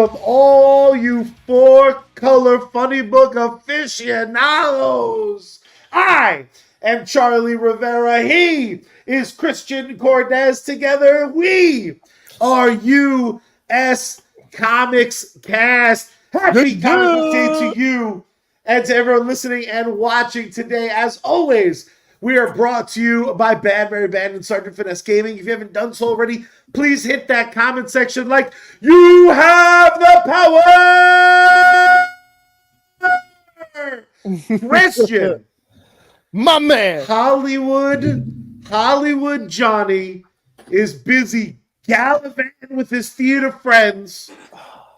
Welcome all you four-color funny book aficionados. I am Charlie Rivera. He is Christian Cortez. Together we are USComics Cast. Happy Comic Book Day to you and to everyone listening and watching today. As always, we are brought to you by Bad Mary Band and Sergeant Finesse Gaming. If you haven't done so already, please hit that comment section like you have the power. Christian, my man, Hollywood Johnny is busy gallivanting with his theater friends,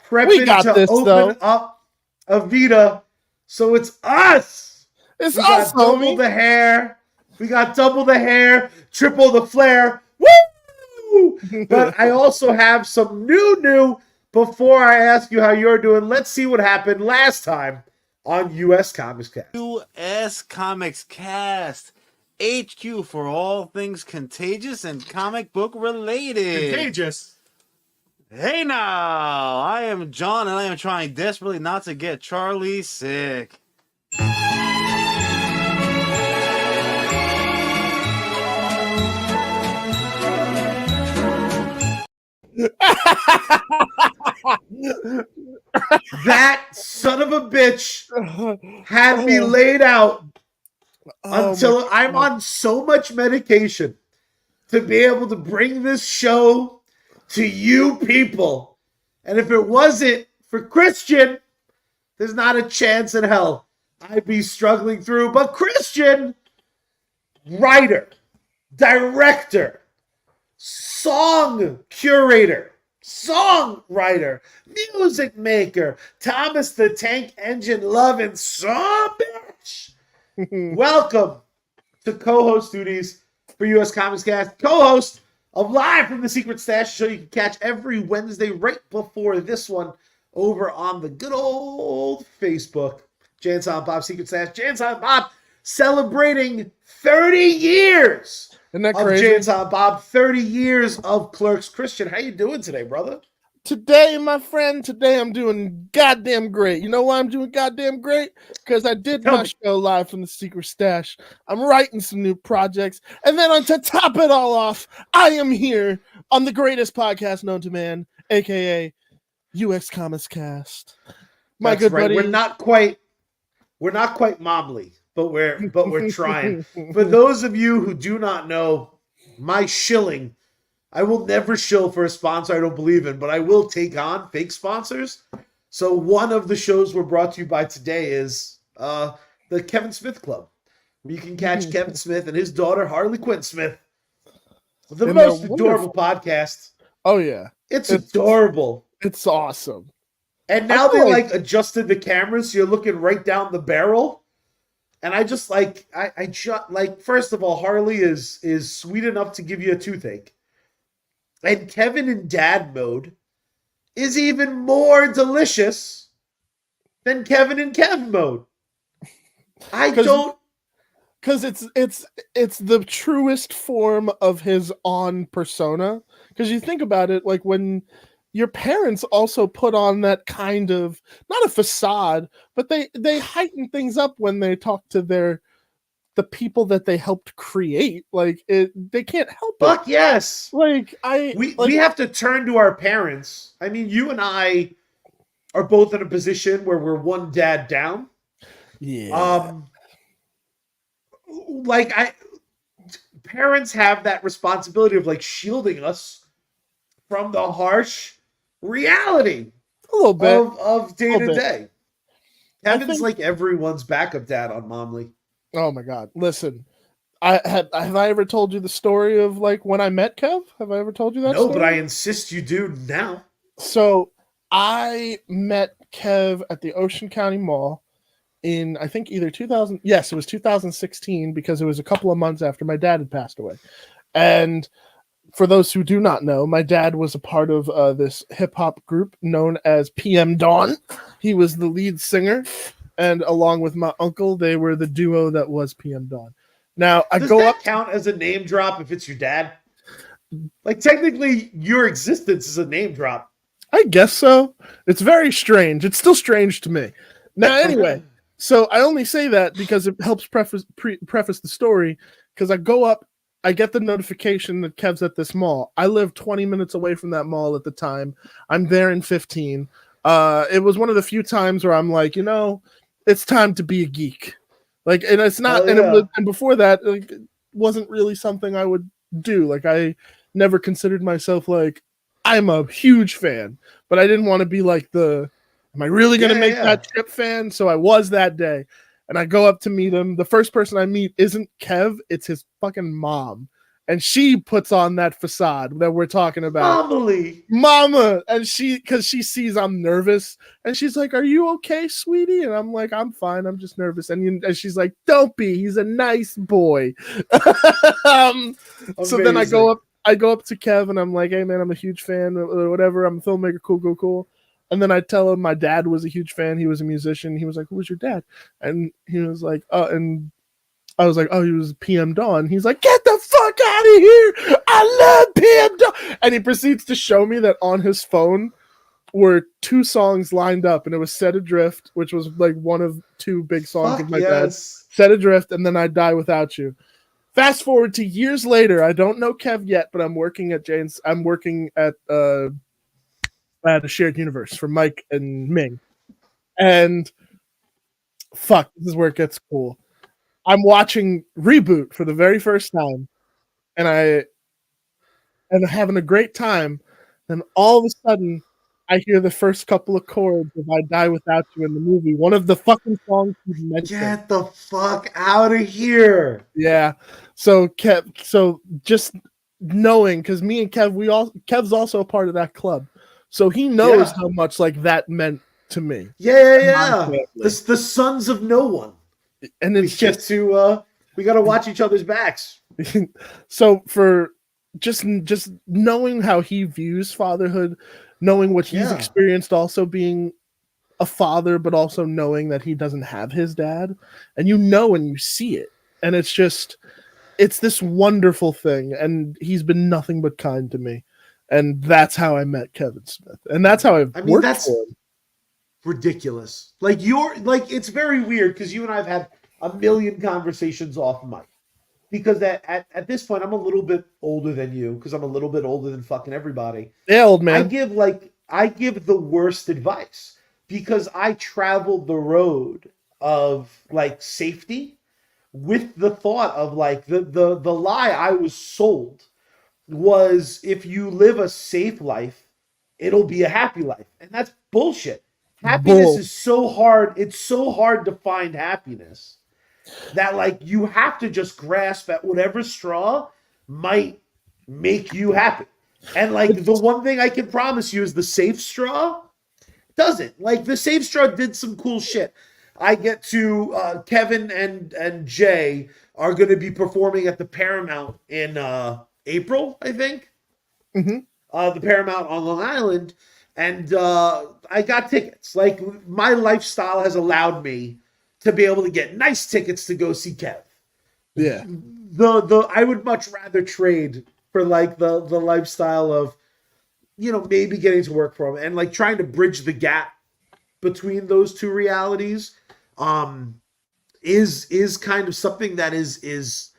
prepping to open up Avita. So it's us. It's we us, got double homie. the hair. We got double the hair, triple the flair. Woo! But I also have some new. Before I ask you how you're doing, let's see what happened last time on USComics Cast. USComics Cast, HQ for all things contagious and comic book related. Contagious. Hey now, I am John and I am trying desperately not to get Charlie sick. That son of a bitch had me laid out until I'm on so much medication to be able to bring this show to you people. And if it wasn't for Christian, there's not a chance in hell I'd be struggling through. But Christian, writer, director, song curator, songwriter, music maker, Thomas the Tank Engine loving some bitch. Welcome to co-host duties for USComics Cast, co-host of Live from the Secret Stash show you can catch every Wednesday right before this one over on the good old Facebook. Jan Silent Bob Secret Stash. Jan Silent Bob celebrating 30 years. Isn't that of crazy? Jan Silent Bob, 30 years of Clerks. Christian, how you doing today, brother? Today, my friend, I'm doing goddamn great. You know why I'm doing goddamn great? Because I did my show Live from the Secret Stash. I'm writing some new projects. And then to top it all off, I am here on the greatest podcast known to man, a.k.a. USComics Cast. My That's good right. buddy. We're not quite mobbly, but we're trying. For those of you who do not know, my shilling, I will never shill for a sponsor I don't believe in, but I will take on fake sponsors. So one of the shows we're brought to you by today is the Kevin Smith Club, where you can catch Kevin Smith and his daughter Harley Quinn Smith. The most adorable podcast. Oh yeah, it's adorable. It's awesome. And now they like adjusted the cameras, so you're looking right down the barrel. And I just like first of all, Harley is sweet enough to give you a toothache. And Kevin in dad mode is even more delicious than Kevin in Kev mode. Because it's the truest form of his on persona. Because you think about it, like when your parents also put on that kind of, not a facade, but they heighten things up when they talk to the people that they helped create. Like they can't help it. Fuck yes. We have to turn to our parents. I mean, you and I are both in a position where we're one dad down. Yeah. Parents have that responsibility of like shielding us from the harsh reality a little bit of day to day. Kevin's like everyone's backup dad on Momly. Oh my God! Listen, have I ever told you the story of like when I met Kev? Have I ever told you that? No, story? But I insist you do now. So I met Kev at the Ocean County Mall in I think either 2000. Yes, it was 2016 because it was a couple of months after my dad had passed away. And for those who do not know, my dad was a part of this hip hop group known as PM Dawn. He was the lead singer. And along with my uncle, they were the duo that was PM Dawn. Now, Does that count as a name drop if it's your dad? Like, technically, your existence is a name drop. I guess so. It's very strange. It's still strange to me. Now, anyway, so I only say that because it helps preface the story. Because I go up, I get the notification that Kev's at this mall. I live 20 minutes away from that mall at the time. I'm there in 15. It was one of the few times where I'm like, it's time to be a geek. Like, and it's not, and before that, like, it wasn't really something I would do. Like, I never considered myself like, I'm a huge fan, but I didn't want to be like am I really going to make that trip fan? So I was that day. And I go up to meet him. The first person I meet isn't Kev, it's his fucking mom. And she puts on that facade that we're talking about. Mama! And because she sees I'm nervous. And she's like, "Are you okay, sweetie?" And I'm like, "I'm fine. I'm just nervous." And she's like, "Don't be. He's a nice boy." So then I go up to Kev and I'm like, "Hey, man, I'm a huge fan or whatever. I'm a filmmaker. Cool. And then I tell him my dad was a huge fan. He was a musician. He was like, "Who was your dad?" And he was like, and I was like, "Oh, he was PM Dawn." He's like, "Get the fuck out of here. I love PM Dawn." And he proceeds to show me that on his phone were 2 songs lined up. And it was Set Adrift, which was like one of 2 big songs of my dad. Set Adrift, and then I Die Without You. Fast forward to years later. I don't know Kev yet, but I'm working at Jane's. I'm working at a shared universe for Mike and Ming. And fuck, this is where it gets cool. I'm watching Reboot for the very first time, and having a great time. Then all of a sudden, I hear the first couple of chords of "I Die Without You" in the movie. One of the fucking songs you mentioned. Get the fuck out of here! Yeah. So just knowing, because me and Kev's also a part of that club, so he knows how much like that meant to me. Yeah. The sons of no one. And it's we got to watch each other's backs. So for just knowing how he views fatherhood, knowing what he's experienced, also being a father, but also knowing that he doesn't have his dad, and and you see it, and it's this wonderful thing, and he's been nothing but kind to me, and that's how I met Kevin Smith, and that's how I've worked for him. Ridiculous. Like it's very weird because you and I have had a million conversations off mic. Because at this point I'm a little bit older than you, because I'm a little bit older than fucking everybody. Yeah, old man. I give the worst advice because I traveled the road of like safety with the thought of like the lie I was sold was if you live a safe life, it'll be a happy life. And that's bullshit. Happiness is so hard. It's so hard to find happiness that like you have to just grasp at whatever straw might make you happy. And like the one thing I can promise you is the safe straw doesn't. Like the safe straw did some cool shit. I get to Kevin and Jay are going to be performing at the Paramount in April, I think. Mm-hmm. The Paramount on Long Island. And I got tickets. Like my lifestyle has allowed me to be able to get nice tickets to go see Kev. Yeah. I would much rather trade for like the lifestyle of, maybe getting to work for him and like trying to bridge the gap between those two realities. Is kind of something that is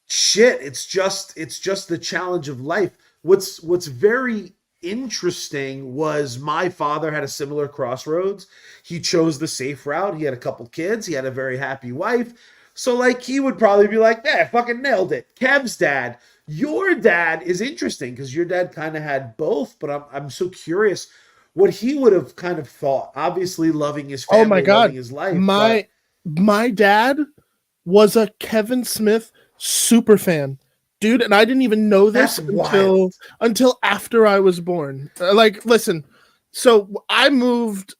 shit. It's just the challenge of life. What's very interesting was my father had a similar crossroads. He chose the safe route. He had a couple kids. He had a very happy wife. So like he would probably be like, "Yeah, fucking nailed it." Kev's dad, your dad is interesting because your dad kind of had both, but I'm so curious what he would have kind of thought. Obviously loving his family, oh my God. loving his life. My dad was a Kevin Smith super fan. Dude, and I didn't even know this until after I was born. Listen, so I moved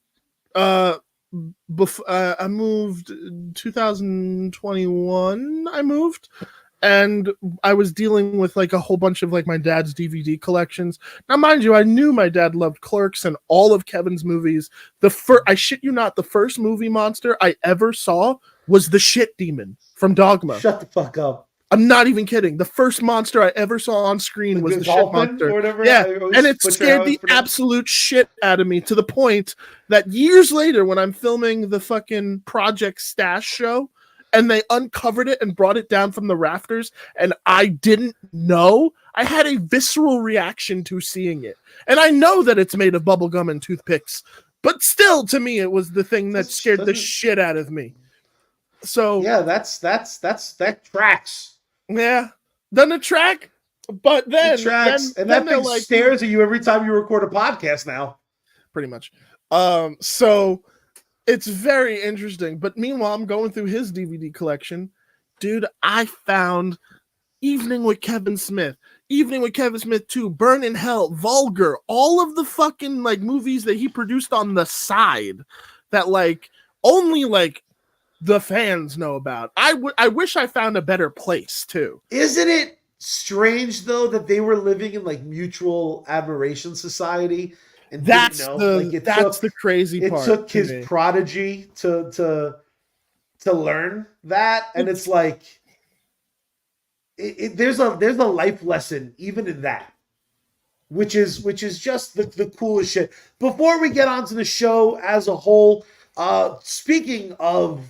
I moved 2021. I moved, and I was dealing with like a whole bunch of like my dad's DVD collections. Now, mind you, I knew my dad loved Clerks and all of Kevin's movies. I shit you not, the first movie monster I ever saw was the Shit Demon from Dogma. Shut the fuck up. I'm not even kidding. The first monster I ever saw on screen was the shit monster. Or whatever. Yeah, and it scared the absolute shit out of me to the point that years later, when I'm filming the fucking Project Stash show, and they uncovered it and brought it down from the rafters, and I didn't know, I had a visceral reaction to seeing it. And I know that it's made of bubblegum and toothpicks, but still, to me, it was the thing that scared the shit out of me. So yeah, that tracks. Yeah, doesn't it track? But then it tracks, and that thing like, stares at you every time you record a podcast now. Pretty much. So it's very interesting. But meanwhile, I'm going through his DVD collection. Dude, I found Evening with Kevin Smith, Evening with Kevin Smith 2, Burn in Hell, Vulgar, all of the fucking like movies that he produced on the side that like only like the fans know about. I wish I found a better place too. Isn't it strange though that they were living in like mutual admiration society? And that's the crazy part. It took his prodigy to learn that, and it's like there's a life lesson even in that, which is just the coolest shit. Before we get onto the show as a whole, speaking of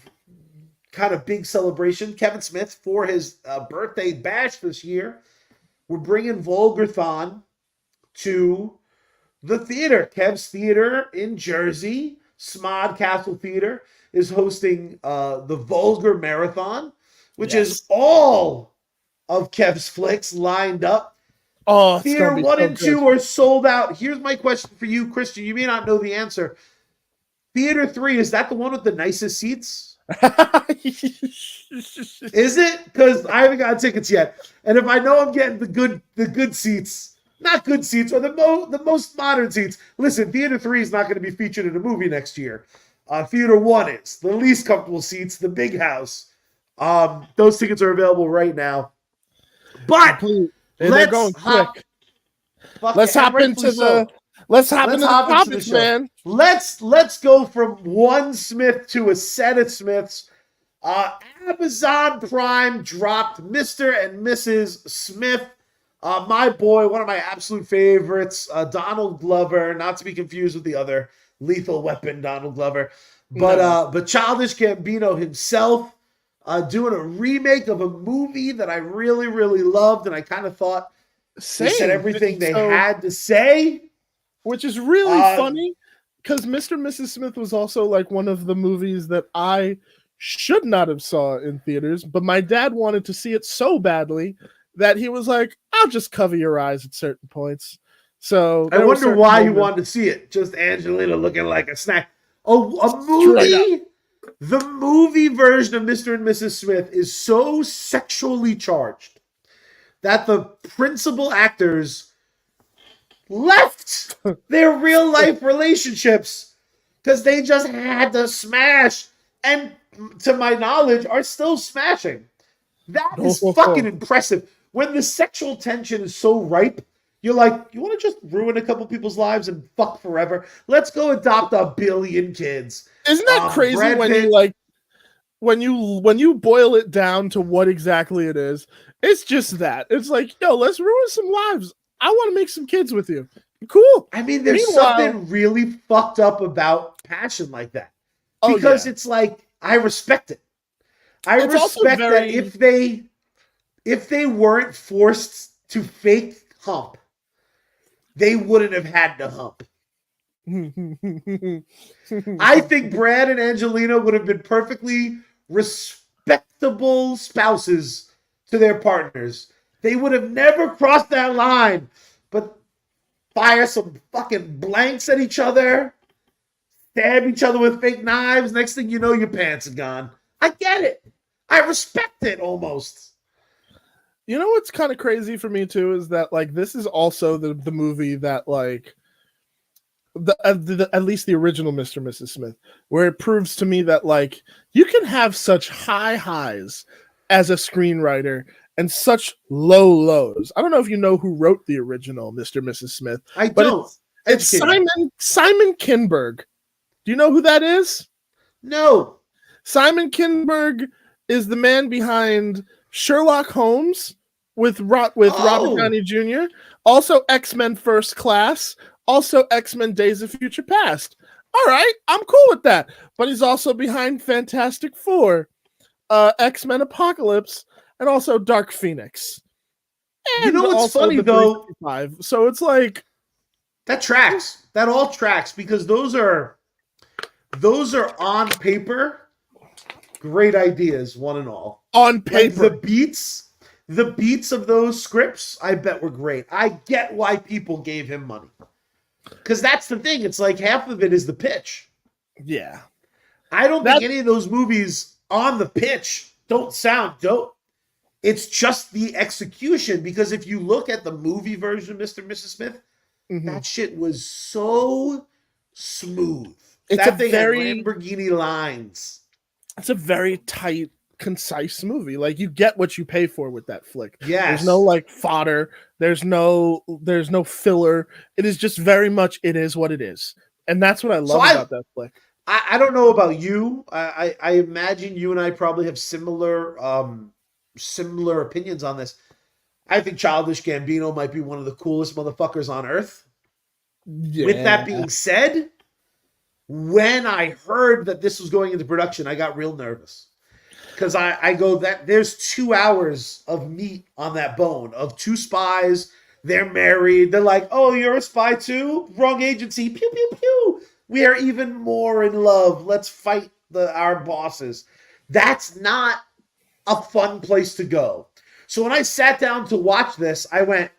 kind of big celebration, Kevin Smith, for his birthday bash this year, we're bringing Vulgarthon to the theater. Kev's Theater in Jersey, Smod Castle Theater, is hosting the Vulgar Marathon, which is all of Kev's flicks lined up. Oh, Theater 1 and 2 are sold out. Here's my question for you, Christian. You may not know the answer. Theater 3, is that the one with the nicest seats? Is it? Because I haven't got tickets yet, and if I know I'm getting the good seats, not good seats, or the most modern seats. Listen, Theater 3 is not going to be featured in a movie next year. Theater 1 is the least comfortable seats, the big house. Those tickets are available right now. But they're going quick. Let's hop into the topics, man. Let's go from one Smith to a set of Smiths. Amazon Prime dropped Mr. and Mrs. Smith. My boy, one of my absolute favorites, Donald Glover, not to be confused with the other Lethal Weapon Donald Glover, but Childish Gambino himself, doing a remake of a movie that I really, really loved, and I kind of thought they said everything they had to say. Which is really funny, because Mr. and Mrs. Smith was also like one of the movies that I should not have saw in theaters, but my dad wanted to see it so badly that he was like, I'll just cover your eyes at certain points. So I wonder why you wanted to see it. Just Angelina looking like a snack. Oh, a movie? The movie version of Mr. and Mrs. Smith is so sexually charged that the principal actors left their real life relationships because they just had to smash, and to my knowledge are still smashing. That is fucking impressive. When the sexual tension is so ripe, you're like, you want to just ruin a couple people's lives and fuck forever? Let's go adopt 1 billion kids. Isn't that crazy when you like when you boil it down to what exactly it is? It's just that. It's like, yo, let's ruin some lives. I want to make some kids with you. Cool. I mean, there's something really fucked up about passion like that. Because it's like, I respect it. I respect that if they weren't forced to fake hump, they wouldn't have had to hump. I think Brad and Angelina would have been perfectly respectable spouses to their partners. They would have never crossed that line, but fire some fucking blanks at each other, stab each other with fake knives. Next thing you know, your pants are gone. I get it. I respect it almost. You know what's kind of crazy for me too is that like this is also the movie that like at least the original Mr. and Mrs. Smith, where it proves to me that like you can have such high highs as a screenwriter and such low lows. I don't know if you know who wrote the original Mr. and Mrs. Smith. I don't. It's Simon Kinberg. Do you know who that is? No. Simon Kinberg is the man behind Sherlock Holmes with Robert Downey Jr., also X-Men First Class, also X-Men Days of Future Past. All right, I'm cool with that. But he's also behind Fantastic Four, X-Men Apocalypse, and also Dark Phoenix. And you know what's also funny the though? 355. So it's like that tracks. That all tracks because those are on paper great ideas, one and all. On paper, like the beats of those scripts, I bet were great. I get why people gave him money. Because that's the thing. It's like half of it is the pitch. Yeah. I don't think any of those movies on the pitch don't sound dope. It's just the execution. Because if you look at the movie version of Mr. and Mrs. Smith, that shit was so smooth. It's that a thing very had Lamborghini lines. It's a very tight, concise movie. Like you get what you pay for with that flick. Yes. There's no like fodder. There's no filler. It is just very much it is what it is. And that's what I love about that flick. I don't know about you. I imagine you and I probably have similar opinions on this. I think Childish Gambino might be one of the coolest motherfuckers on earth. Yeah. With that being said, when I heard that this was going into production, I got real nervous. Because I go that there's 2 hours of meat on that bone of two spies. They're married. They're like, oh, you're a spy too? Wrong agency. Pew, pew, pew. We are even more in love. Let's fight our bosses. That's not a fun place to go. So when I sat down to watch this, I went,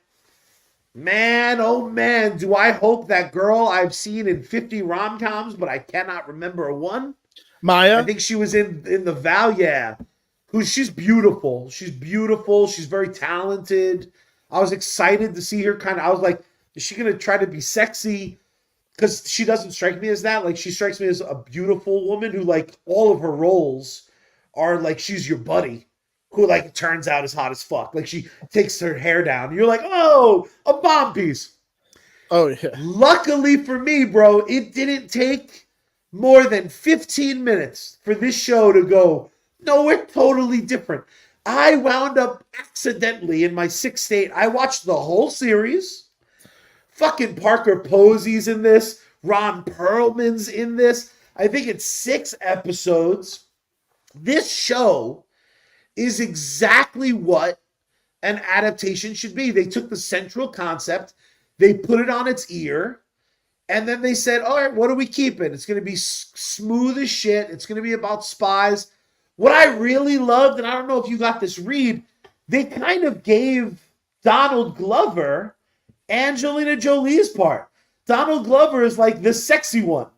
man, oh man, do I hope that girl I've seen in 50 rom-coms, but I cannot remember one. Maya? I think she was in the Val, yeah. She's beautiful. She's beautiful. She's very talented. I was excited to see her I was like, is she going to try to be sexy? Because she doesn't strike me as that. Like, she strikes me as a beautiful woman who, like, all of her roles are like she's your buddy who, like, turns out is hot as fuck. Like, she takes her hair down. And you're like, oh, a bomb piece. Oh, yeah. Luckily for me, bro, it didn't take more than 15 minutes for this show to go, no, we're totally different. I wound up accidentally in my 6th state. I watched the whole series. Fucking Parker Posey's in this. Ron Perlman's in this. I think it's 6 episodes. This show is exactly what an adaptation should be. They took the central concept, they put it on its ear, and then they said, all right, what are we keeping? It's going to be smooth as shit. It's going to be about spies. What I really loved, and I don't know if you got this read, they kind of gave Donald Glover Angelina Jolie's part. Donald Glover is like the sexy one.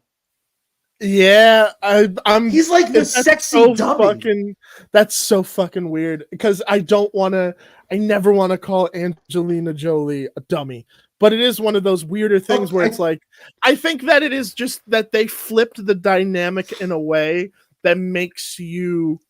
Yeah, I'm. He's like the sexy dummy. That's so fucking weird because I never want to call Angelina Jolie a dummy. But it is one of those weirder things where it's like, I think that it is just that they flipped the dynamic in a way that makes you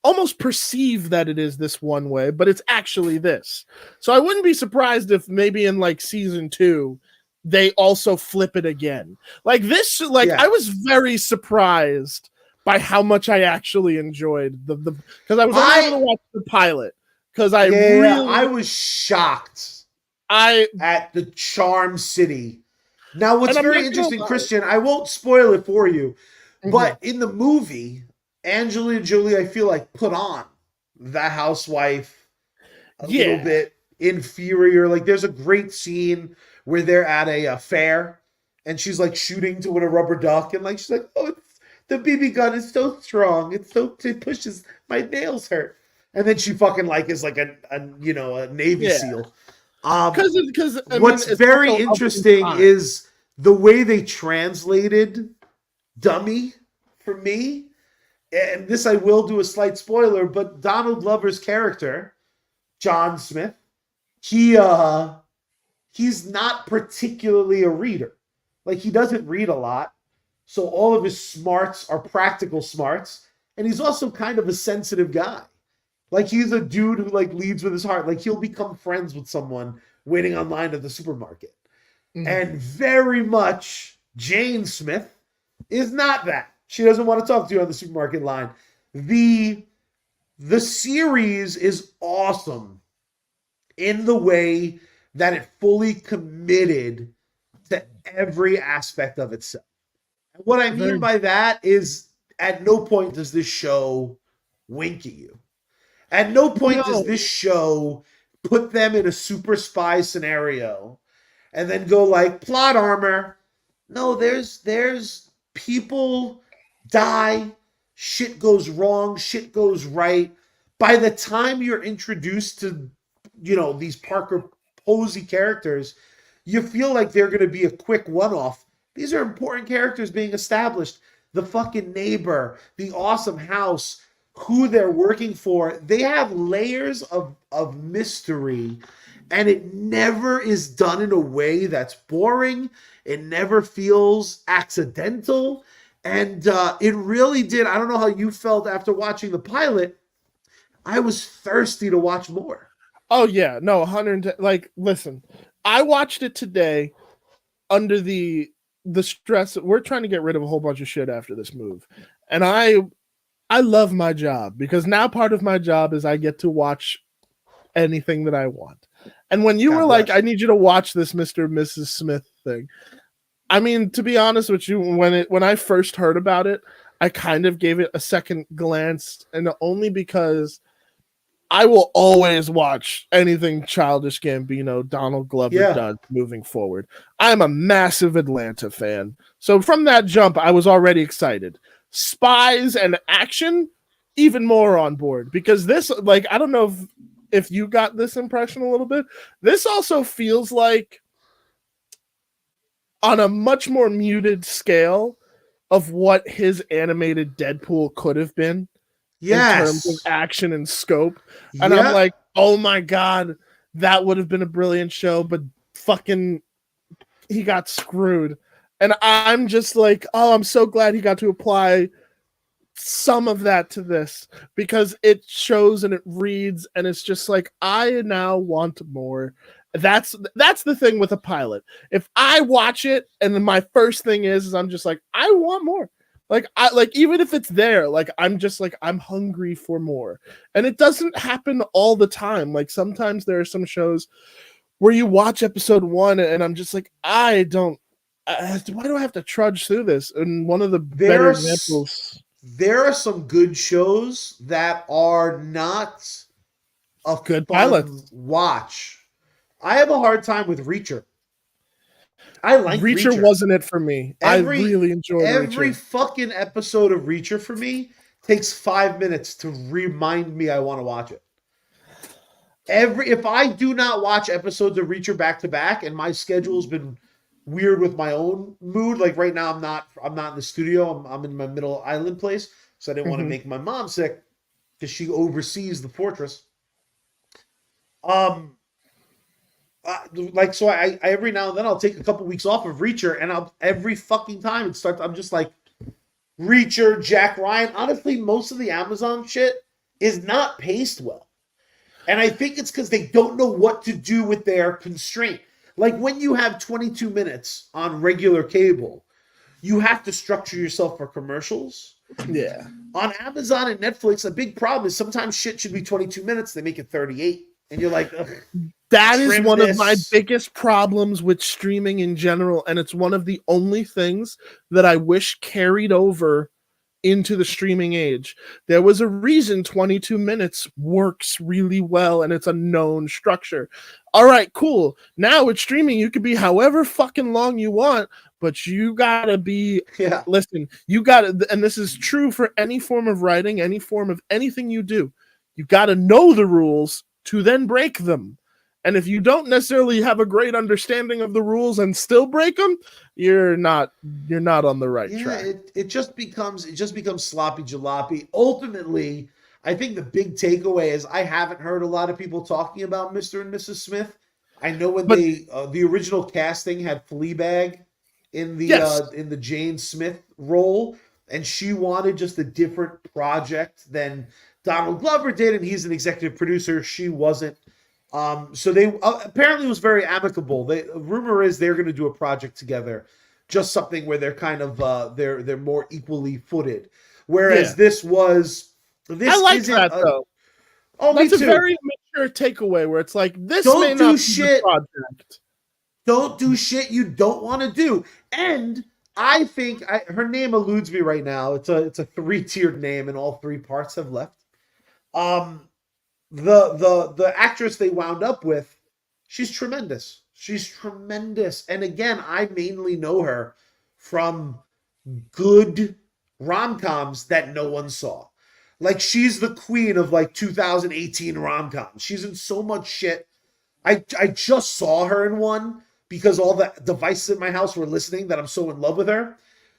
almost perceive that it is this one way, but it's actually this. So I wouldn't be surprised if maybe in like season 2, they also flip it again. Like this, I was very surprised by how much I actually enjoyed the because I was only able to watch the pilot because I was shocked. At the Charm City. Now, what's very interesting, Christian, I won't spoil it for you, but in the movie, Angelina Jolie, I feel like, put on the housewife a little bit inferior. Like, there's a great scene where they're at a fair, and she's, like, shooting to win a rubber duck, and, like, she's like, oh, the BB gun is so strong. It pushes, my nails hurt. And then she fucking, like, is like a Navy SEAL. Because what's very interesting is the way they translated dummy for me. And this I will do a slight spoiler, but Donald Glover's character, John Smith, he's not particularly a reader. Like, he doesn't read a lot. So all of his smarts are practical smarts. And he's also kind of a sensitive guy. Like, he's a dude who, like, leads with his heart. Like, he'll become friends with someone waiting online at the supermarket. And very much Jane Smith is not that. She doesn't want to talk to you on the supermarket line. The The series is awesome in the way that it fully committed to every aspect of itself. And what I mean Very by that is at no point does this show wink at you. At no point does no. this show put them in a super spy scenario and then go like plot armor. No, there's people die, shit goes wrong, shit goes right. By the time you're introduced to, these Parker Posey characters, you feel like they're going to be a quick one-off. These are important characters being established. The fucking neighbor, the awesome house, who they're working for. They have layers of mystery, and it never is done in a way that's boring. It never feels accidental. And it really did. I don't know how you felt after watching the pilot. I was thirsty to watch more. Oh yeah, no, 110. Like, listen, I watched it today under the stress. We're trying to get rid of a whole bunch of shit after this move, and I love my job because now part of my job is I get to watch anything that I want. And when you God were bless. like, I need you to watch this Mr. and Mrs. Smith thing. I mean, to be honest with you, when I first heard about it, I kind of gave it a second glance, and only because I will always watch anything Childish Gambino, Donald Glover does moving forward. I'm a massive Atlanta fan. So from that jump, I was already excited. Spies and action, even more on board. Because this, like, I don't know if you got this impression a little bit. This also feels like on a much more muted scale of what his animated Deadpool could have been. Yes. In terms of action and scope. And I'm like, oh my God, that would have been a brilliant show, but fucking he got screwed. And I'm just like, oh, I'm so glad he got to apply some of that to this because it shows and it reads and it's just like, I now want more. That's the thing with a pilot. If I watch it and then my first thing is I'm just like, I want more. Like even if it's there, like I'm just like I'm hungry for more. And it doesn't happen all the time. Like sometimes there are some shows where you watch episode 1 and I'm just like, why do I have to trudge through this? And one of the better examples. There are some good shows that are not a good fun pilot watch. I have a hard time with Reacher. I like Reacher. Wasn't it for me. I really enjoyed every Reacher. Fucking episode of Reacher for me takes 5 minutes to remind me I want to watch it. If I do not watch episodes of Reacher back to back, and my schedule's been weird with my own mood, like right now I'm not in the studio. I'm in my middle island place, so I didn't want to make my mom sick because she oversees the fortress. So I every now and then I'll take a couple weeks off of Reacher, and every fucking time it starts, I'm just like, Reacher, Jack Ryan. Honestly, most of the Amazon shit is not paced well, and I think it's because they don't know what to do with their constraint. Like when you have 22 minutes on regular cable, you have to structure yourself for commercials. Yeah. On Amazon and Netflix, a big problem is sometimes shit should be 22 minutes. They make it 38. And you're like, ugh. That is one of my biggest problems with streaming in general, and it's one of the only things that I wish carried over into the streaming age. There was a reason 22 minutes works really well, and it's a known structure. All right, cool. Now with streaming, you could be however fucking long you want, but you gotta be, listen, you gotta, and this is true for any form of writing, any form of anything you do, you gotta know the rules to then break them. And if you don't necessarily have a great understanding of the rules and still break them, you're not on the right track. It just becomes sloppy jalopy. Ultimately, I think the big takeaway is I haven't heard a lot of people talking about Mr. and Mrs. Smith. I know when the original casting had Fleabag in the Jane Smith role, and she wanted just a different project than Donald Glover did, and he's an executive producer. She wasn't. So they apparently it was very amicable. Rumor is they're going to do a project together, just something where they're kind of they're more equally footed. Whereas this was This I like isn't that though. Oh, That's me a too. very mature takeaway where it's like this Don't may do not be shit. the project. Don't do shit you don't want to do. And I think her name eludes me right now. It's a 3-tiered name, and all 3 parts have left. Um, the actress they wound up with, she's tremendous. She's tremendous. And again, I mainly know her from good rom-coms that no one saw. Like she's the queen of like 2018 rom-coms. She's in so much shit. I just saw her in one because all the devices in my house were listening that I'm so in love with her.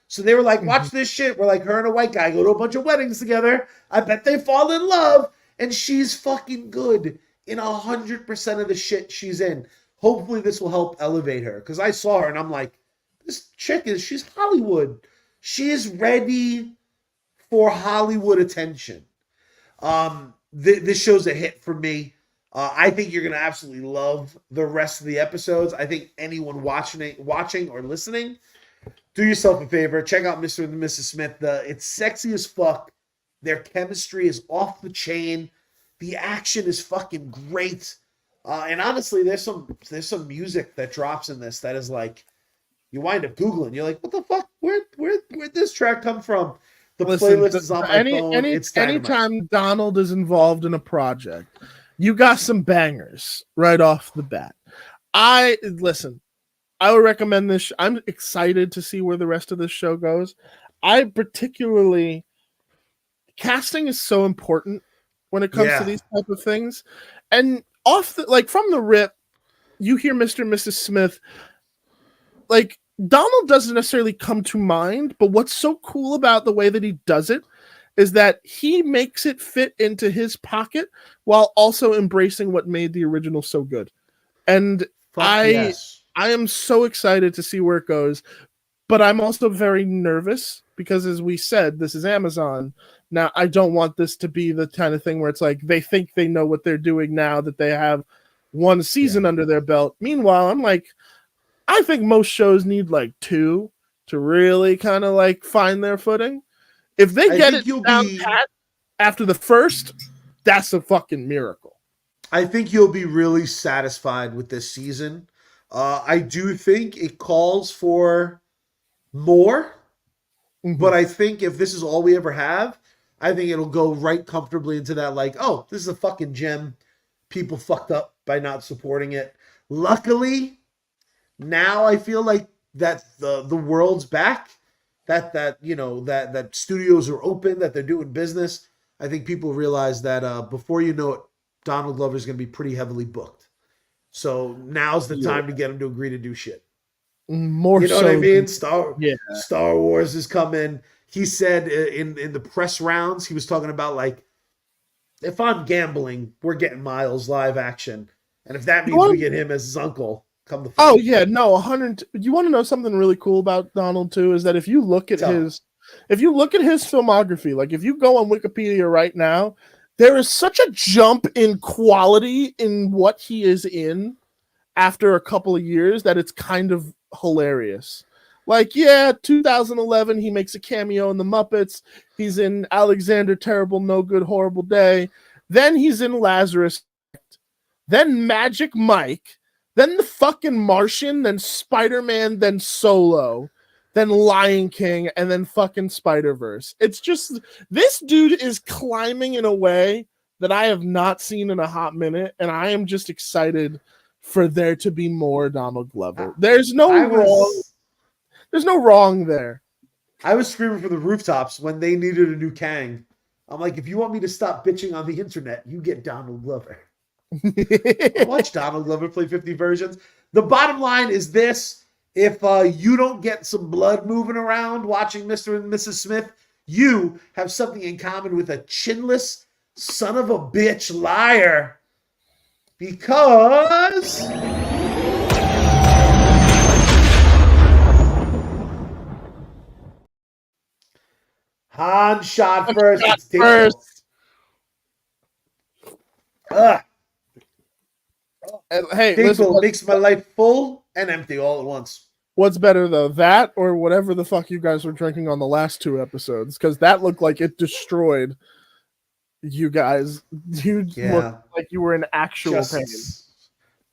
So they were like, watch this shit. We're like, her and a white guy go to a bunch of weddings together. I bet they fall in love. And she's fucking good in 100% of the shit she's in. Hopefully this will help elevate her. Because I saw her and I'm like, this chick she's Hollywood. She is ready for Hollywood attention. This show's a hit for me. I think you're gonna absolutely love the rest of the episodes. I think anyone watching or listening, do yourself a favor. Check out Mr. and Mrs. Smith. It's sexy as fuck. Their chemistry is off the chain. The action is fucking great. And honestly, there's some music that drops in this that is like, you wind up Googling. You're like, what the fuck? Where'd this track come from? The playlist is on my phone. It's dynamite. Anytime Donald is involved in a project, you got some bangers right off the bat. I would recommend this. I'm excited to see where the rest of this show goes. Casting is so important when it comes to these type of things. And from the rip, you hear Mr. and Mrs. Smith, like Donald doesn't necessarily come to mind, but what's so cool about the way that he does it is that he makes it fit into his pocket while also embracing what made the original so good. And I am so excited to see where it goes, but I'm also very nervous because, as we said, this is Amazon. Now, I don't want this to be the kind of thing where it's like they think they know what they're doing now that they have one season under their belt. Meanwhile, I'm like, I think most shows need like 2 to really kind of like find their footing. If they get it down pat after the first, that's a fucking miracle. I think you'll be really satisfied with this season. I do think it calls for more, but I think if this is all we ever have, I think it'll go right comfortably into that like, oh, this is a fucking gem. People fucked up by not supporting it. Luckily, now I feel like that the world's back, that studios are open, that they're doing business. I think people realize that before you know it, Donald Glover is going to be pretty heavily booked. So now's the time to get him to agree to do shit. More, you know so what I mean? Star Wars is coming. He said in the press rounds, he was talking about like, if I'm gambling, we're getting Miles live action, and if that means we get him as his uncle, come the. Oh yeah, no, 100. You want to know something really cool about Donald too? Is that if you look at his filmography, like if you go on Wikipedia right now, there is such a jump in quality in what he is in after a couple of years that it's kind of hilarious. Like, 2011, he makes a cameo in The Muppets. He's in Alexander Terrible, No Good, Horrible Day. Then he's in Lazarus. Then Magic Mike. Then The fucking Martian. Then Spider-Man. Then Solo. Then Lion King. And then fucking Spider-Verse. It's just, this dude is climbing in a way that I have not seen in a hot minute. And I am just excited for there to be more Donald Glover. There's no wrong there. I was screaming from the rooftops when they needed a new Kang. I'm like, if you want me to stop bitching on the internet, you get Donald Glover. I watch Donald Glover play 50 versions. The bottom line is this. If you don't get some blood moving around watching Mr. and Mrs. Smith, you have something in common with a chinless son of a bitch liar. Because Han shot first. Hey, listen, makes my life full and empty all at once. What's better though, that or whatever the fuck you guys were drinking on the last 2 episodes? Because that looked like it destroyed You guys, you Yeah. looked like you were in actual pain.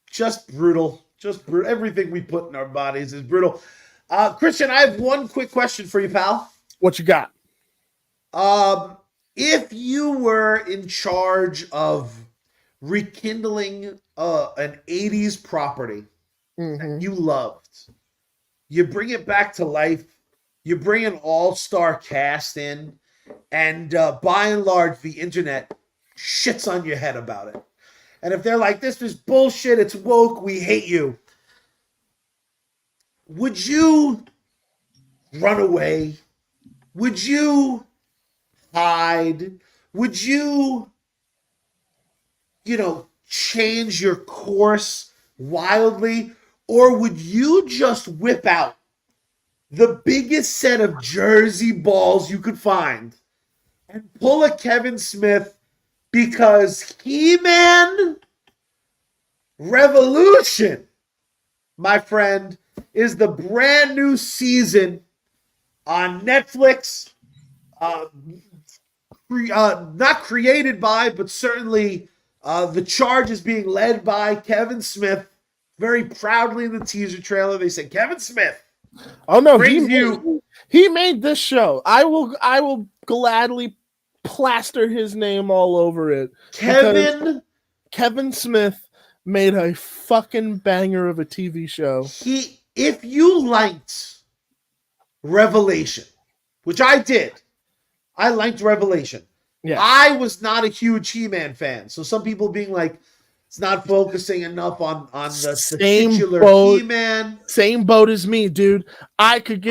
Just brutal. Just brutal. Everything we put in our bodies is brutal. Christian, I have one quick question for you, pal. What you got? If you were in charge of rekindling an 80s property that you loved, you bring it back to life, you bring an all-star cast in, and by and large, the internet shits on your head about it. And if they're like, this is bullshit, it's woke, we hate you, would you run away? Would you hide? Would you, change your course wildly? Or would you just whip out the biggest set of Jersey balls you could find and pull a Kevin Smith because He-Man Revolution, my friend, is the brand new season on Netflix. Not created by, but certainly the charge is being led by Kevin Smith. Very proudly in the teaser trailer, they said Kevin Smith. Oh no, he made this show. I will gladly plaster his name all over it. Kevin Smith made a fucking banger of a TV show. If you liked Revelation, which I did, I liked Revelation. Yeah. I was not a huge He-Man fan, so some people being like, it's not focusing enough on the titular He-Man. Same boat as me, dude. I did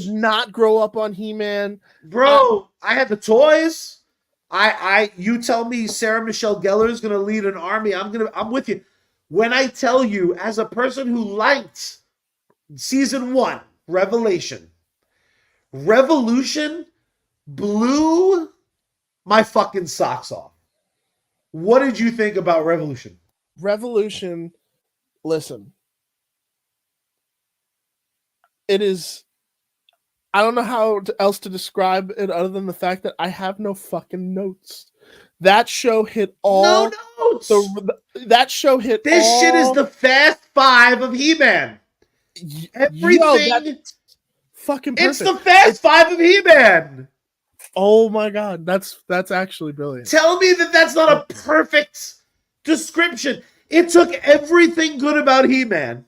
not grow up on He-Man. Bro, I had the toys. You tell me Sarah Michelle Gellar is gonna lead an army. I'm with you. When I tell you, as a person who liked season 1, Revolution blew my fucking socks off. What did you think about Revolution? Revolution, listen. It is, I don't know how else to describe it other than the fact that I have no fucking notes. That show hit all. No notes. That show hit. This shit is the Fast Five of He-Man. Everything. Fucking perfect. It's the Fast Five of He-Man. Oh my god, that's actually brilliant. Tell me that that's not a perfect description. It took everything good about He-Man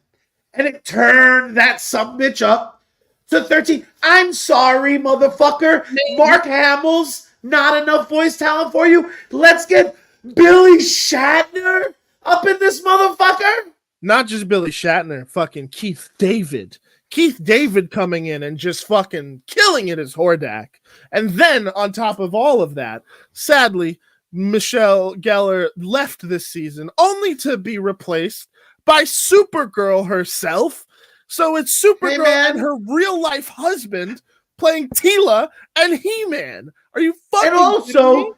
and it turned that sumbitch up to 13. I'm sorry, motherfucker. Mark Hamill's not enough voice talent for you. Let's get Billy Shatner up in this motherfucker. Not just Billy Shatner, fucking Keith David. Keith David coming in and just fucking killing it as Hordak. And then on top of all of that, sadly, Michelle Gellar left this season only to be replaced by Supergirl herself. So it's Supergirl and her real life husband playing Teela and He-Man. Are you fucking And also,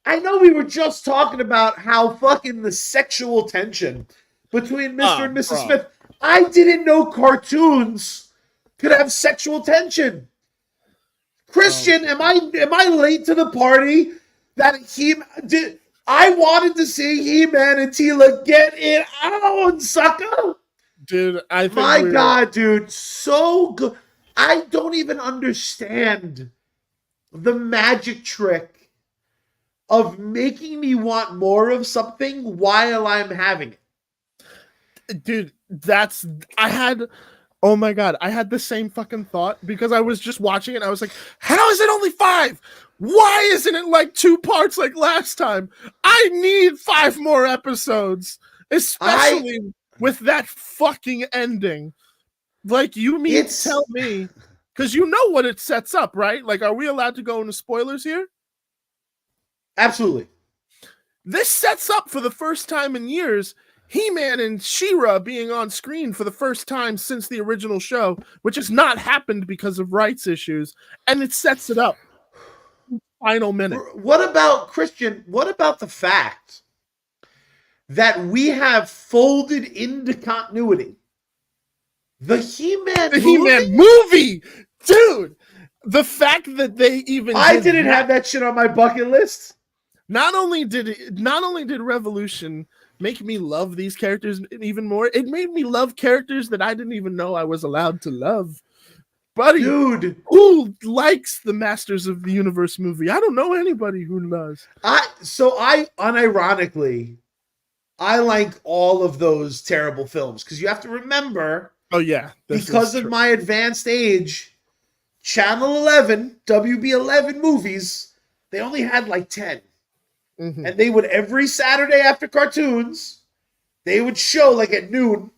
I know we were just talking about how fucking the sexual tension between Mr. and Mrs. Smith. I didn't know cartoons could have sexual tension. Christian, am I late to the party that I wanted to see He-Man and Teela get it on, sucker. Dude, I think my God, dude, so good. I don't even understand the magic trick of making me want more of something while I'm having it. Dude, I had the same fucking thought because I was just watching it and I was like, how is it only 5? Why isn't it like 2 parts like last time? I need 5 more episodes, especially with that fucking ending. Like, you mean to tell me, because you know what it sets up, right? Like, are we allowed to go into spoilers here? Absolutely. This sets up for the first time in years He-Man and She-Ra being on screen for the first time since the original show, which has not happened because of rights issues, and it sets it up. Final minute. What about, Christian, what about the fact that we have folded into continuity the He-Man movie? Dude, the fact that they even I didn't have that shit on my bucket list. Not only did Revolution make me love these characters even more, it made me love characters that I didn't even know I was allowed to love. Buddy, Dude, who likes the Masters of the Universe movie? I don't know anybody who does. I unironically I like all of those terrible films because you have to remember, Oh yeah, because of my advanced age, Channel 11, WB11 movies, they only had like 10. Mm-hmm. And they would, every Saturday after cartoons, they would show like at noon.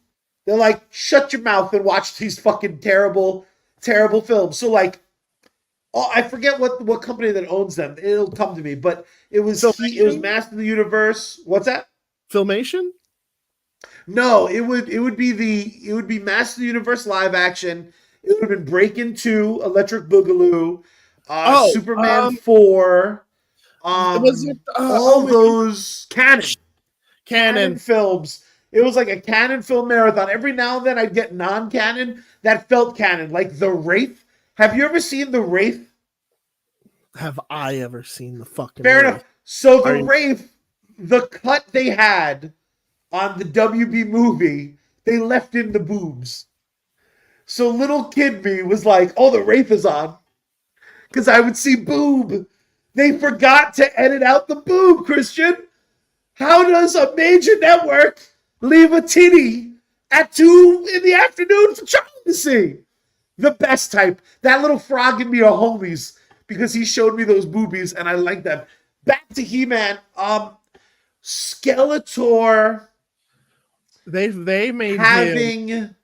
They're like, shut your mouth and watch these fucking terrible, terrible films. So like, oh, I forget what company that owns them. It'll come to me, but it was Master of the Universe. What's that? Filmation? No, it would be Master of the Universe live action. It would have been Breakin' 2, Electric Boogaloo, Superman 4. Was it, all those canon films. It was like a canon film marathon. Every now and then I'd get non-canon that felt canon, like The Wraith. Have you ever seen The Wraith? Have I ever seen the fucking Fair Wraith? enough. So The Wraith, the cut they had on the WB movie, they left in the boobs. So little kid me was like, oh, The Wraith is on. Because I would see boob. They forgot to edit out the boob, Christian. How does a major network leave a titty at 2 in the afternoon for Charlie to see? The best type. That little frog and me are homies because he showed me those boobies and I like them. Back to He-Man. Skeletor. They made having him,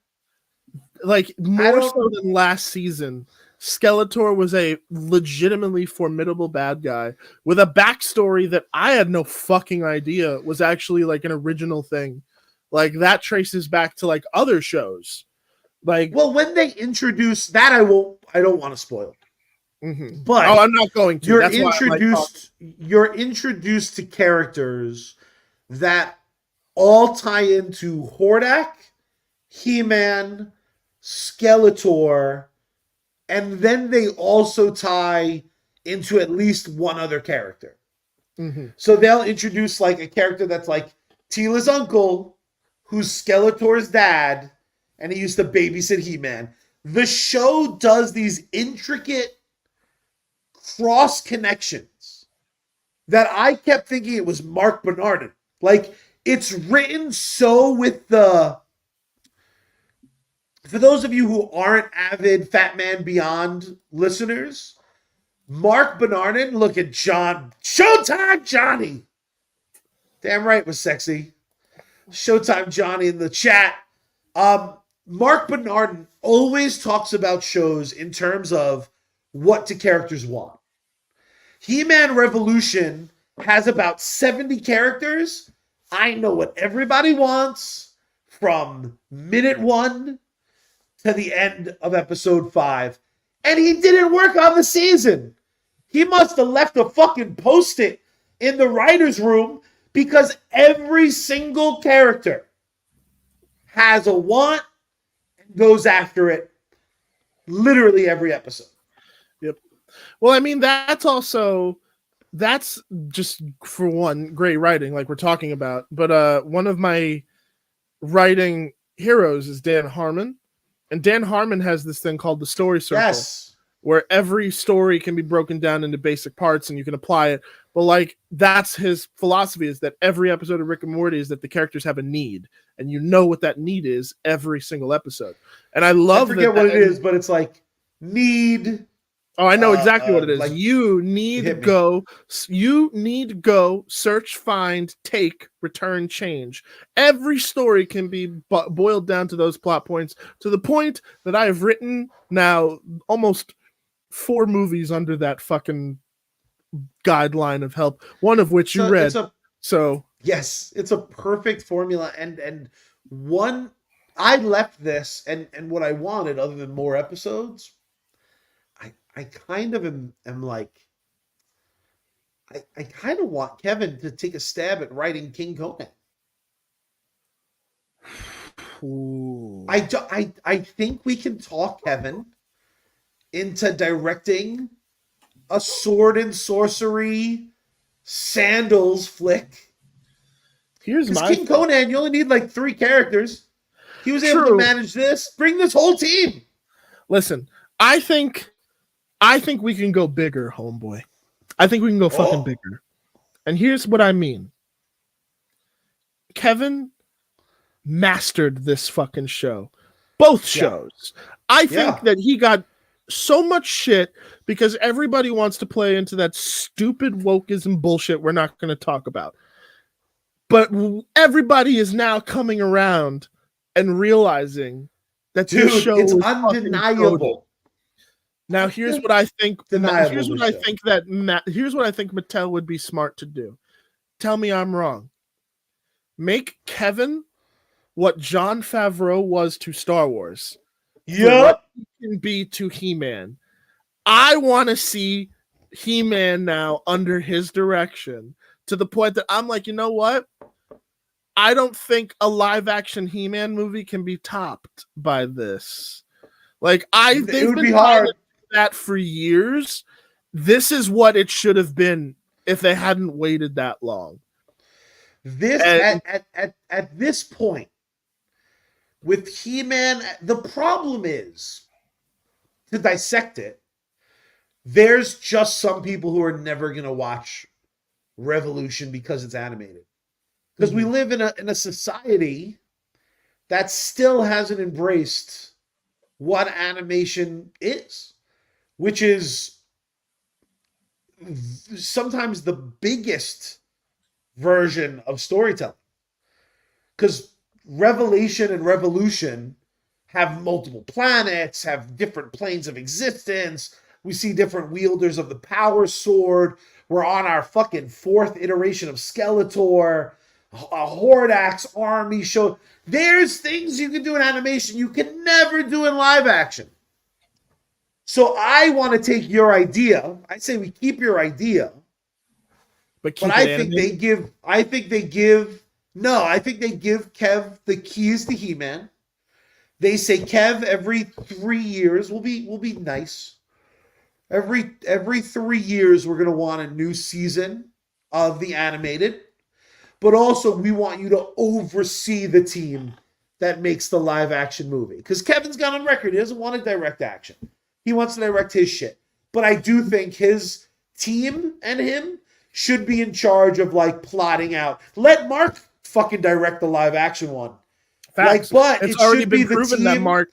like, more so than last season. Skeletor was a legitimately formidable bad guy with a backstory that I had no fucking idea was actually like an original thing. Like that traces back to like other shows. Like, well, when they introduce that, I don't want to spoil. Mm-hmm. But I'm not going to. You're introduced to characters that all tie into Hordak, He-Man, Skeletor, and then they also tie into at least one other character. Mm-hmm. So they'll introduce like a character that's like Teela's uncle, who's Skeletor's dad, and he used to babysit He-Man. The show does these intricate cross connections that I kept thinking it was Mark Bernardin. Like, it's written so with the... For those of you who aren't avid Fat Man Beyond listeners, Mark Bernardin, look at John. Showtime Johnny! Damn right was sexy. Showtime Johnny in the chat. Mark Bernardin always talks about shows in terms of what do characters want. He-Man Revolution has about 70 characters. I know what everybody wants from minute 1 to the end of episode 5. And he didn't work on the season. He must have left a fucking post-it in the writer's room because every single character has a want and goes after it literally every episode. Yep. Well, I mean, that's just, for one, great writing, like we're talking about. But one of my writing heroes is Dan Harmon. And Dan Harmon has this thing called the story circle. Yes. Where every story can be broken down into basic parts and you can apply it. But like, that's his philosophy, is that every episode of Rick and Morty is that the characters have a need. And you know what that need is every single episode. And I love I forget what it is, but it's like need. Oh, I know exactly what it is. Like, you need go, search, find, take, return, change. Every story can be boiled down to those plot points, to the point that I have written now almost 4 movies under that fucking guideline of help, one of which you read. Yes, it's a perfect formula. And one, I left this and what I wanted, other than more episodes, I kind of am like, I kind of want Kevin to take a stab at writing King Conan. Ooh. I think we can talk Kevin into directing a sword and sorcery sandals flick. Here's Because my King Conan, you only need like 3 characters. He was able to True. manage this. Bring this whole team. Listen, I think we can go bigger, homeboy. I think we can go fucking bigger. And here's what I mean. Kevin mastered this fucking show. Both shows. I think that he got so much shit because everybody wants to play into that stupid wokeism bullshit we're not going to talk about. But everybody is now coming around and realizing that this show is undeniable. Now here's what I think. Here's what I think Mattel would be smart to do. Tell me I'm wrong. Make Kevin what Jon Favreau was to Star Wars. Yep. He can be to He-Man. I want to see He-Man now under his direction to the point that I'm like, you know what? I don't think a live-action He-Man movie can be topped by this. Like they've been trying to do that for years. This is what it should have been if they hadn't waited that long. At this point with He-Man, the problem is to dissect it. There's just some people who are never going to watch Revolution because it's animated. Because we live in a society that still hasn't embraced what animation is, which is sometimes the biggest version of storytelling. Because Revelation and Revolution have multiple planets, have different planes of existence. We see different wielders of the power sword. We're on our fucking 4th iteration of Skeletor. A Hordax army show. There's things you can do in animation you can never do in live action. So I want to take your idea. I say we keep your idea. But I think they give Kev the keys to He-Man. They say Kev every 3 years will be nice. Every 3 years we're gonna want a new season of the animated. But also, we want you to oversee the team that makes the live action movie. Because Kevin's got on record, he doesn't want to direct action. He wants to direct his shit. But I do think his team and him should be in charge of like plotting out. Let Mark fucking direct the live action one. Facts. But it's already been proven that Mark.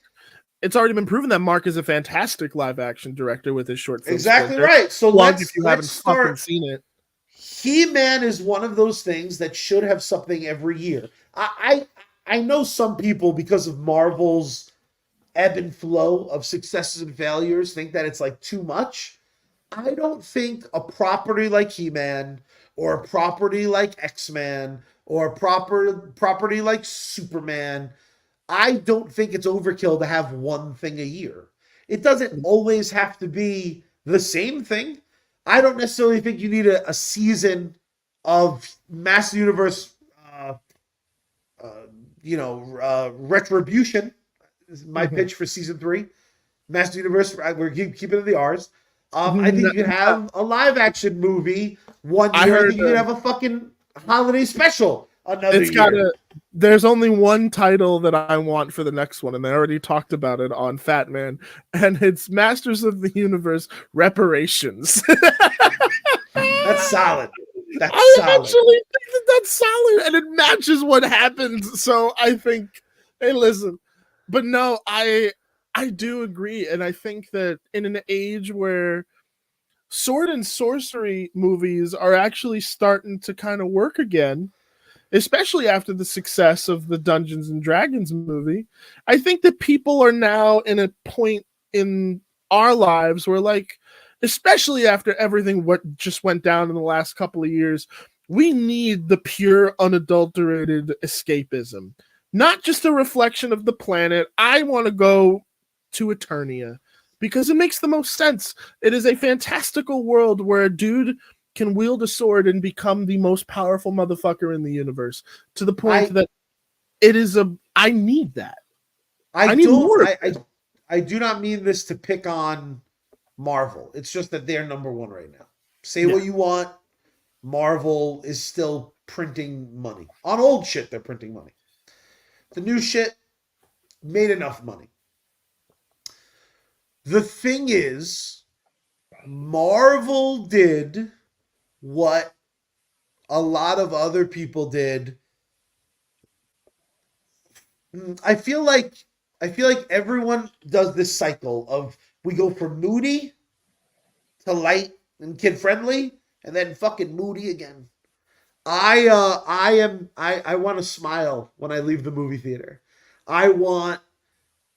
It's already been proven that Mark is a fantastic live action director with his short films. Exactly right. So if you haven't fucking seen it. He-Man is one of those things that should have something every year. I know some people, because of Marvel's ebb and flow of successes and failures, think that it's like too much. I don't think a property like He-Man or a property like X-Men or a property like Superman, I don't think it's overkill to have one thing a year. It doesn't always have to be the same thing. I don't necessarily think you need a season of Master Universe, Retribution. This is my pitch for season 3. Master Universe, we're keeping it the R's. I think you could have a live action movie one year. I think you could have a fucking holiday special another year. There's only one title that I want for the next one, and they already talked about it on Fat Man, and it's Masters of the Universe Reparations. That's solid. I actually think that's solid, and it matches what happens. So I think, hey, listen, but no, I do agree, and I think that in an age where sword and sorcery movies are actually starting to kind of work again, especially after the success of the Dungeons and Dragons movie, I think that people are now in a point in our lives where, like, especially after everything what just went down in the last couple of years, we need the pure, unadulterated escapism. Not just a reflection of the planet. I want to go to Eternia because it makes the most sense. It is a fantastical world where a dude can wield a sword and become the most powerful motherfucker in the universe, to the point that it is I need that. I need more. I do not mean this to pick on Marvel. It's just that they're number one right now. Say what you want. Marvel is still printing money. On old shit, they're printing money. The new shit made enough money. The thing is, Marvel did what a lot of other people did. I feel like everyone does this cycle of we go from moody to light and kid friendly, and then fucking moody again. I want to smile when I leave the movie theater. I want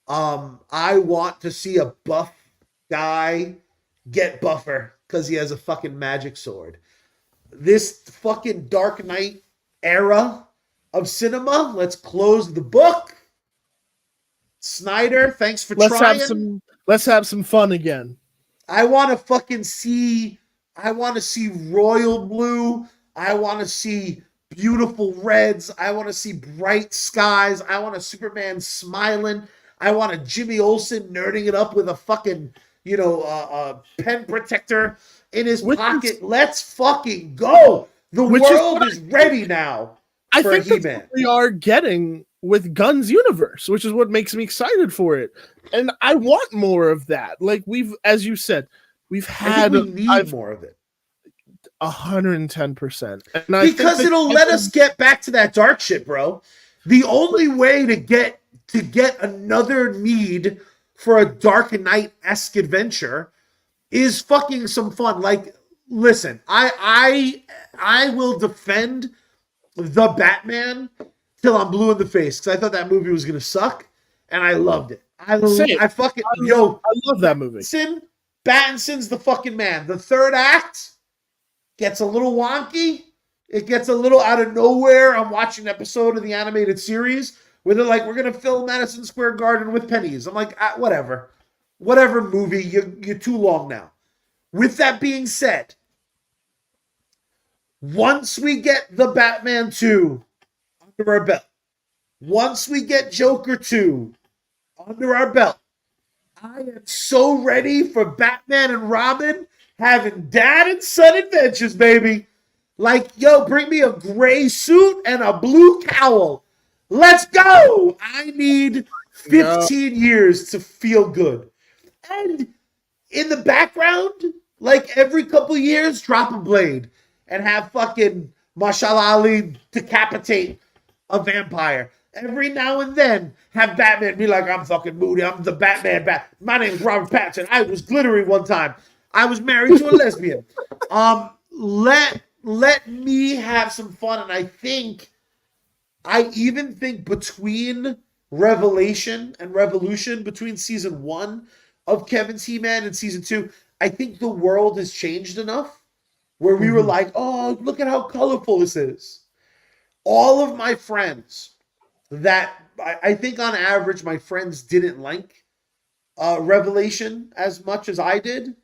to see a buff guy get buffer because he has a fucking magic sword. This fucking Dark Knight era of cinema, let's close the book. Snyder, thanks for trying. Let's have some fun again. I want to see royal blue. I want to see beautiful reds. I want to see bright skies. I want a Superman smiling. I want a Jimmy Olsen nerding it up with a fucking, pen protector in his pocket. Let's fucking go. The world is ready now for I think He-Man. that's what we are getting with Gunn's universe, which is what makes me excited for it. And I want more of that. Like as you said, we've had we need more of it. 110%. Because it'll let us get back to that dark shit, bro. The only way to get another need for a Dark Knight-esque adventure is fucking some fun. Like, listen, I will defend the Batman till I'm blue in the face because I thought that movie was gonna suck, and I loved it. I love that movie. Battinson's the fucking man. The third act gets a little wonky. It gets a little out of nowhere. I'm watching an episode of the animated series where they're like, we're going to fill Madison Square Garden with pennies. I'm like, whatever. Whatever, movie. You're too long now. With that being said, once we get the Batman 2 under our belt, once we get Joker 2 under our belt, I am so ready for Batman and Robin having dad and son adventures, baby. Like, yo, bring me a gray suit and a blue cowl. Let's go. I need 15 years to feel good. And in the background, like every couple years, drop a blade and have fucking Marshall Ali decapitate a vampire. Every now and then, have Batman be like, I'm fucking moody. I'm the Batman. My name's Robert Pattinson. I was glittery one time. I was married to a lesbian. Let me have some fun. And I even think between Revelation and Revolution, between season 1 of Kevin's He-Man and season 2, I think the world has changed enough where we were like, oh, look at how colorful this is. All of my friends that I think on average my friends didn't like Revelation as much as I did.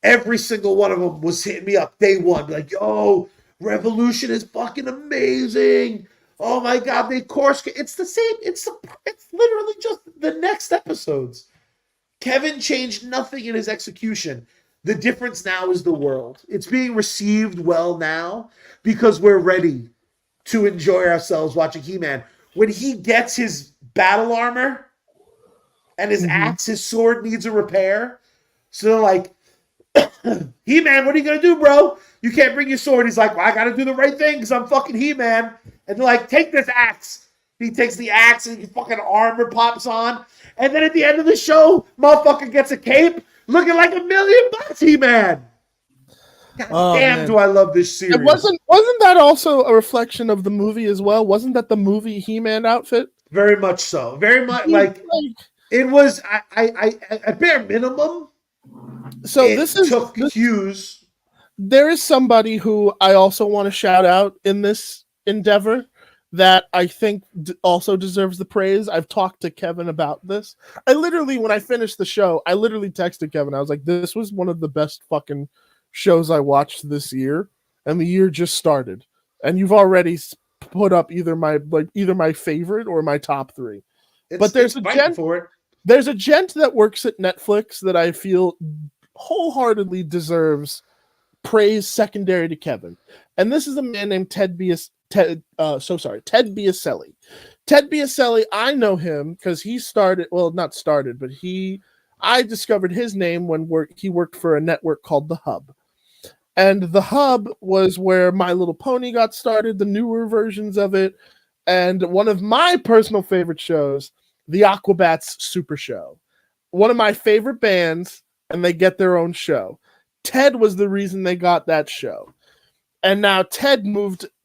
Every single one of them was hitting me up day one, like, yo, Revolution is fucking amazing. Oh my God, they course. It's the same. It's literally just the next episodes. Kevin changed nothing in his execution. The difference now is the world. It's being received well now because we're ready to enjoy ourselves watching He-Man. When he gets his battle armor and his axe, his sword needs a repair. So they're like, He-Man, what are you going to do, bro? You can't bring your sword. He's like, well, I got to do the right thing because I'm fucking He-Man. And they're like, take this axe. He takes the axe and his fucking armor pops on. And then at the end of the show, motherfucker gets a cape looking like $1 million, He-Man. God damn, man. Do I love this series. And wasn't that also a reflection of the movie as well? Wasn't that the movie He-Man outfit? Very much so. Very much like it was. I at bare minimum. So this took cues. There is somebody who I also want to shout out in this endeavor that I think also deserves the praise. I've talked to Kevin about this. I literally, when I finished the show, I literally texted Kevin. I was like, "This was one of the best fucking shows I watched this year, and the year just started, and you've already put up either my favorite or my top 3." But there's a gent that works at Netflix that I feel wholeheartedly deserves praise secondary to Kevin. And this is a man named Ted Biaselli. Ted Biaselli, I know him because he started, well, not started, but I discovered his name when he worked for a network called The Hub. And The Hub was where My Little Pony got started, the newer versions of it. And one of my personal favorite shows, the Aquabats Super Show. One of my favorite bands, and they get their own show. Ted was the reason they got that show. And now Ted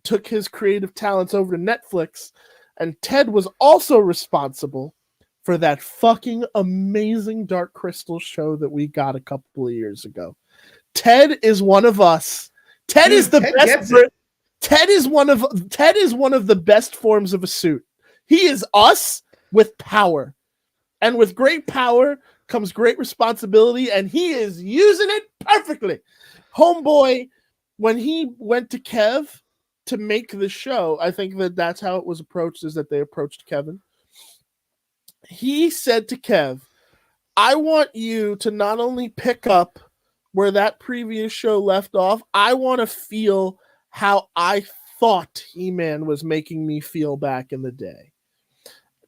took his creative talents over to Netflix, and Ted was also responsible for that fucking amazing Dark Crystal show that we got a couple of years ago. Ted is one of us. Ted is the best. Ted is one of the best forms of a suit. He is us with power. And with great power comes great responsibility, and he is using it perfectly. Homeboy, when he went to Kev to make the show, I think that's how it was approached, is that they approached Kevin. He said to Kev, I want you to not only pick up where that previous show left off, I want to feel how I thought He-Man was making me feel back in the day.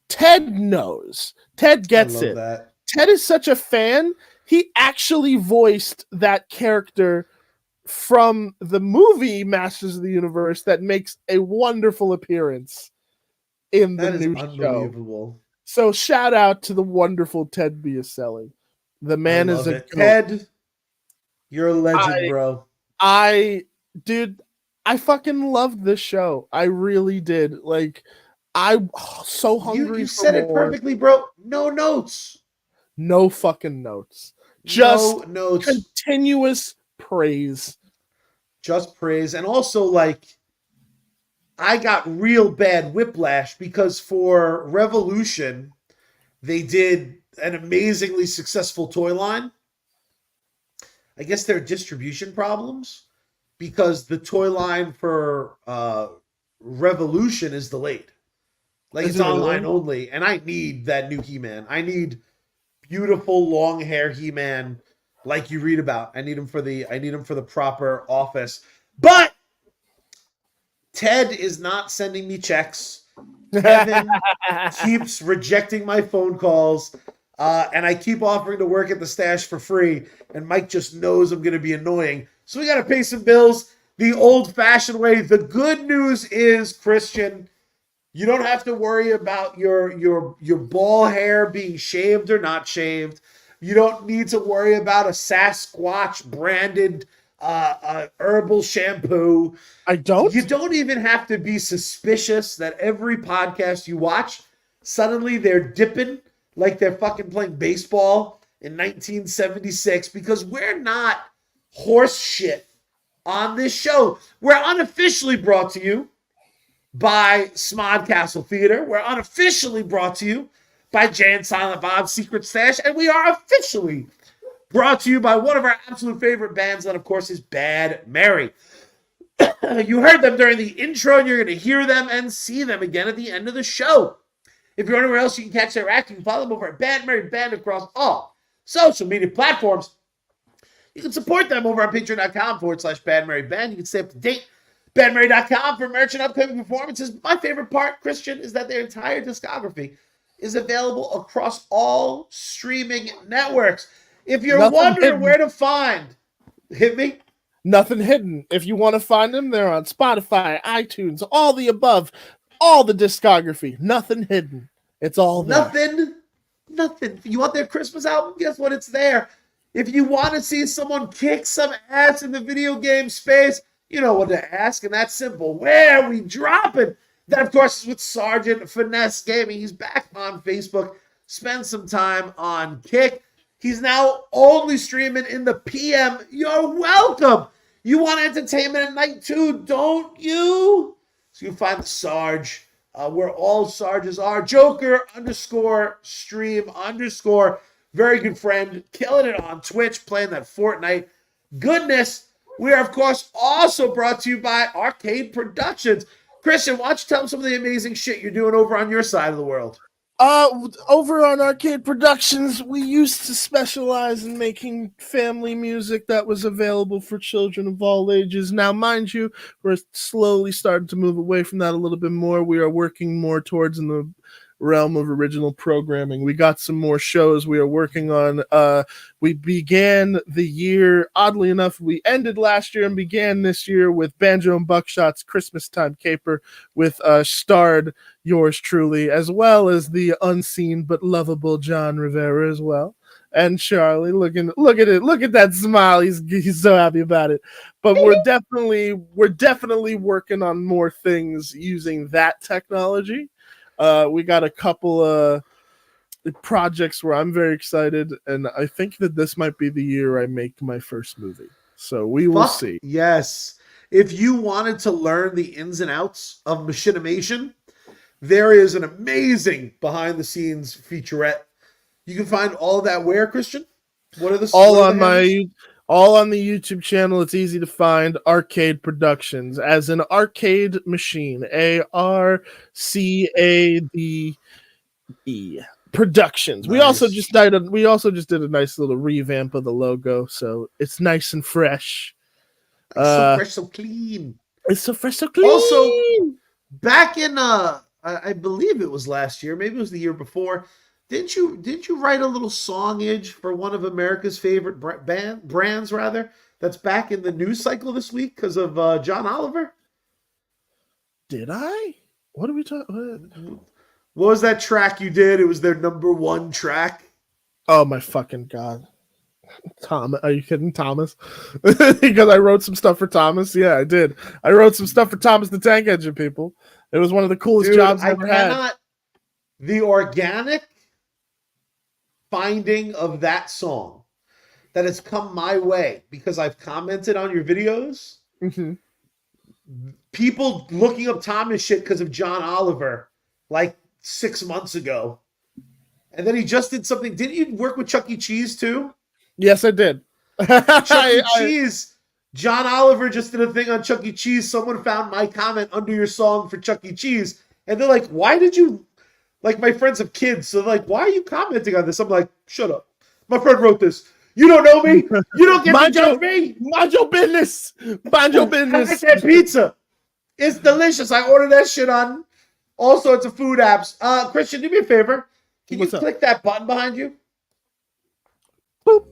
Ted knows. Ted gets it. That. Ted is such a fan. He actually voiced that character from the movie Masters of the Universe that makes a wonderful appearance in the new show. So shout out to the wonderful Ted Biaselli. The man is a Ted. You're a legend, bro. Dude, I fucking loved this show. I really did. Like, I'm so hungry. You said it perfectly, bro. No notes. No fucking notes. Just no notes. Continuous praise. Just praise. And also, like, I got real bad whiplash because for Revolution, they did an amazingly successful toy line. I guess there are distribution problems because the toy line for Revolution is delayed. Like, it's online only, and I need that new He-Man. I need beautiful long hair He-Man like you read about. I need him for the proper office. But Ted is not sending me checks. Kevin keeps rejecting my phone calls. And I keep offering to work at the stash for free. And Mike just knows I'm going to be annoying. So we got to pay some bills the old-fashioned way. The good news is, Christian, you don't have to worry about your ball hair being shaved or not shaved. You don't need to worry about a Sasquatch branded herbal shampoo. I don't? You don't even have to be suspicious that every podcast you watch, suddenly they're dipping like they're fucking playing baseball in 1976, because we're not horse shit on this show. We're unofficially brought to you by Smodcastle Theater. We're unofficially brought to you by Jay and Silent Bob's Secret Stash. And we are officially brought to you by one of our absolute favorite bands, that, of course, is Bad Mary. You heard them during the intro, and you're going to hear them and see them again at the end of the show. If you're anywhere else you can catch their act, you can follow them over at Bad Mary Band across all social media platforms. You can support them over on patreon.com/Bad Mary Band. You can stay up to date. BadMary.com for merch and upcoming performances. My favorite part, Christian, is that their entire discography is available across all streaming networks. If you're wondering where to find, hit me. Nothing hidden. If you want to find them, they're on Spotify, iTunes, all the above, all the discography. Nothing hidden. It's all there. Nothing. You want their Christmas album? Guess what? It's there. If you want to see someone kick some ass in the video game space, you know what to ask, and that's simple. Where are we dropping? That, of course, is with Sergeant Finesse Gaming. He's back on Facebook. Spend some time on Kick. He's now only streaming in the PM. You're welcome. You want entertainment at night too, don't you? So you find the Sarge, where all Sarges are. Joker _stream_. Very good friend. Killing it on Twitch, playing that Fortnite goodness. We are, of course, also brought to you by Arcade Productions. Christian, why don't you tell them some of the amazing shit you're doing over on your side of the world? Over on Arcade Productions, we used to specialize in making family music that was available for children of all ages. Now, mind you, we're slowly starting to move away from that a little bit more. We are working more towards in the realm of original programming. We got some more shows we are working on. We began the year, oddly enough, we ended last year and began this year with Banjo and Buckshot's Christmas Time Caper with starred yours truly, as well as the unseen but lovable John Rivera as well. And Charlie, look at it, look at that smile. He's so happy about it. But we're definitely working on more things using that technology. We got a couple of projects where I'm very excited, and I think that this might be the year I make my first movie. So we will see. Yes. If you wanted to learn the ins and outs of machinimation, there is an amazing behind the scenes featurette. You can find all of that where, Christian? What are the all on the YouTube channel? It's easy to find. Arcade Productions, as an arcade machine. ARCADE Productions. Nice. We also just did a nice little revamp of the logo, so it's nice and fresh. So fresh, so clean. It's so fresh, so clean. Also, back in I believe it was last year, maybe it was the year before. Didn't you write a little songage for one of America's favorite brands, rather? That's back in the news cycle this week because of John Oliver. Did I? What are we talking? What was that track you did? It was their #1 track. Oh my fucking god! Tom, are you kidding, Thomas? Because I wrote some stuff for Thomas. Yeah, I did. I wrote some stuff for Thomas the Tank Engine. People, it was one of the coolest jobs I ever had. The organic finding of that song that has come my way because I've commented on your videos. Mm-hmm. People looking up Thomas shit because of John Oliver, like 6 months ago, and then he just did something. Didn't you work with Chuck E. Cheese too? Yes, I did. Chuck E. Cheese. John Oliver just did a thing on Chuck E. Cheese. Someone found my comment under your song for Chuck E. Cheese, and they're like, "Why did you?" Like, my friends have kids, so they're like, "Why are you commenting on this?" I'm like, "Shut up. My friend wrote this. You don't know me. You don't get to judge me. Mind your business. Mind your business." I said pizza. It's delicious. I ordered that shit on all sorts of food apps. Christian, do me a favor. Can you click that button behind you? Boop.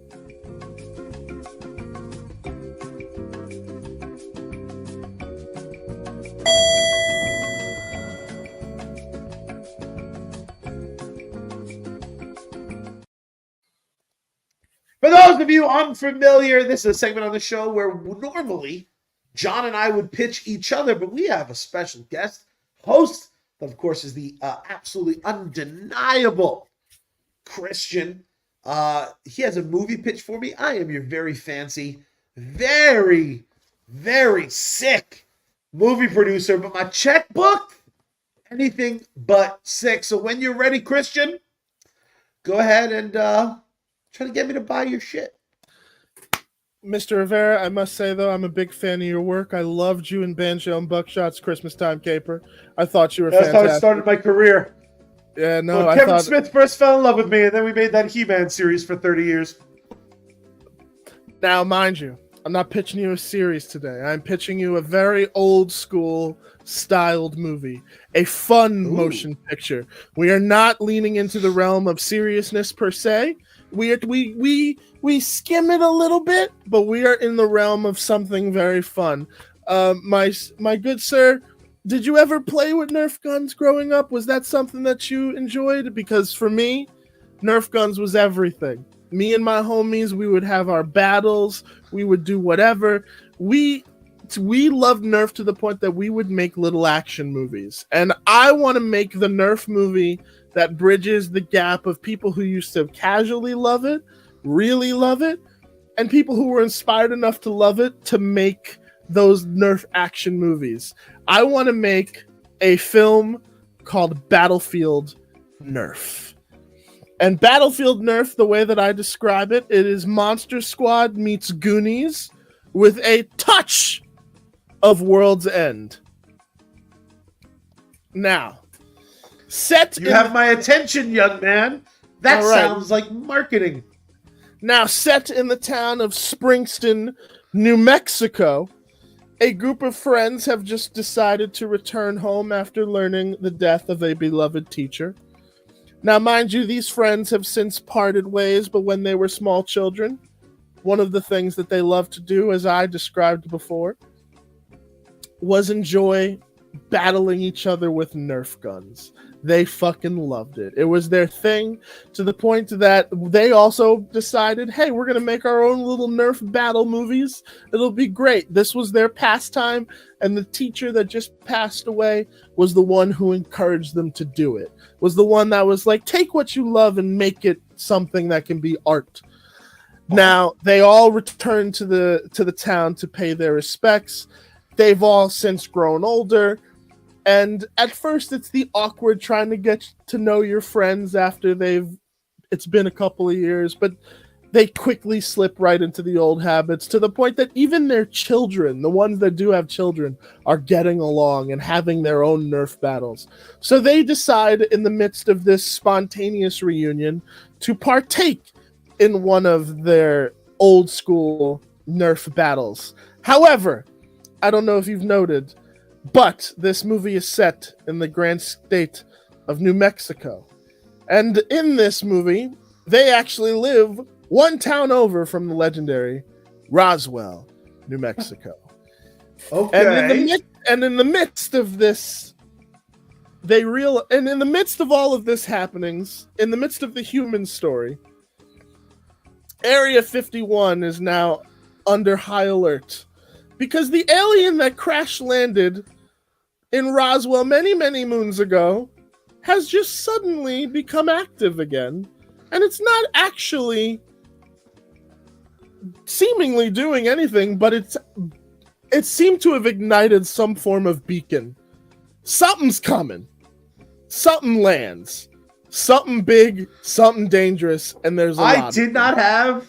For those of you unfamiliar, this is a segment on the show where normally John and I would pitch each other, but we have a special guest host that, of course, is the absolutely undeniable Christian. He has a movie pitch for me. I am your very fancy, very, very sick movie producer, but my checkbook, anything but sick. So when you're ready, Christian, go ahead and try to get me to buy your shit. Mr. Rivera, I must say, though, I'm a big fan of your work. I loved you in Banjo and Buckshot's Christmas Time Caper. I thought you were fantastic. That's how I started my career. Yeah, no, well, Kevin Smith first fell in love with me, and then we made that He-Man series for 30 years. Now, mind you, I'm not pitching you a series today. I'm pitching you a very old-school styled movie, a fun motion picture. We are not leaning into the realm of seriousness per se. We skim it a little bit, but we are in the realm of something very fun. My good sir, did you ever play with Nerf guns growing up? Was that something that you enjoyed? Because for me, Nerf guns was everything. Me and my homies, we would have our battles. We would do whatever. We loved Nerf to the point that we would make little action movies. And I want to make the Nerf movie that bridges the gap of people who used to casually love it, really love it, and people who were inspired enough to love it to make those Nerf action movies. I want to make a film called Battlefield Nerf. And Battlefield Nerf, the way that I describe it, it is Monster Squad meets Goonies with a touch of World's End. Now, Set You in have my attention, young man. That All right. sounds like marketing. Now set in the town of Springston, New Mexico, a group of friends have just decided to return home after learning the death of a beloved teacher. Now, mind you, these friends have since parted ways, but when they were small children, one of the things that they loved to do, as I described before, was enjoy battling each other with Nerf guns. They fucking loved it. It was their thing, to the point that they also decided, hey, we're going to make our own little Nerf battle movies. It'll be great. This was their pastime, and the teacher that just passed away was the one who encouraged them to do it. Was the one that was like, take what you love and make it something that can be art. Now, they all returned to the town to pay their respects. They've all since grown older. And at first, it's the awkward trying to get to know your friends after it's been a couple of years, but they quickly slip right into the old habits, to the point that even their children, the ones that do have children, are getting along and having their own Nerf battles. So they decide, in the midst of this spontaneous reunion, to partake in one of their old school Nerf battles. However, I don't know if you've noted, but this movie is set in the grand state of New Mexico. And in this movie, they actually live one town over from the legendary Roswell, New Mexico. Okay. And in the midst of this, in the midst of all of this happenings, in the midst of the human story, Area 51 is now under high alert. Because the alien that crash landed in Roswell many, many moons ago has just suddenly become active again. And it's not actually seemingly doing anything, but it seemed to have ignited some form of beacon. Something's coming. Something lands. Something big, something dangerous, and there's a lot. I did not have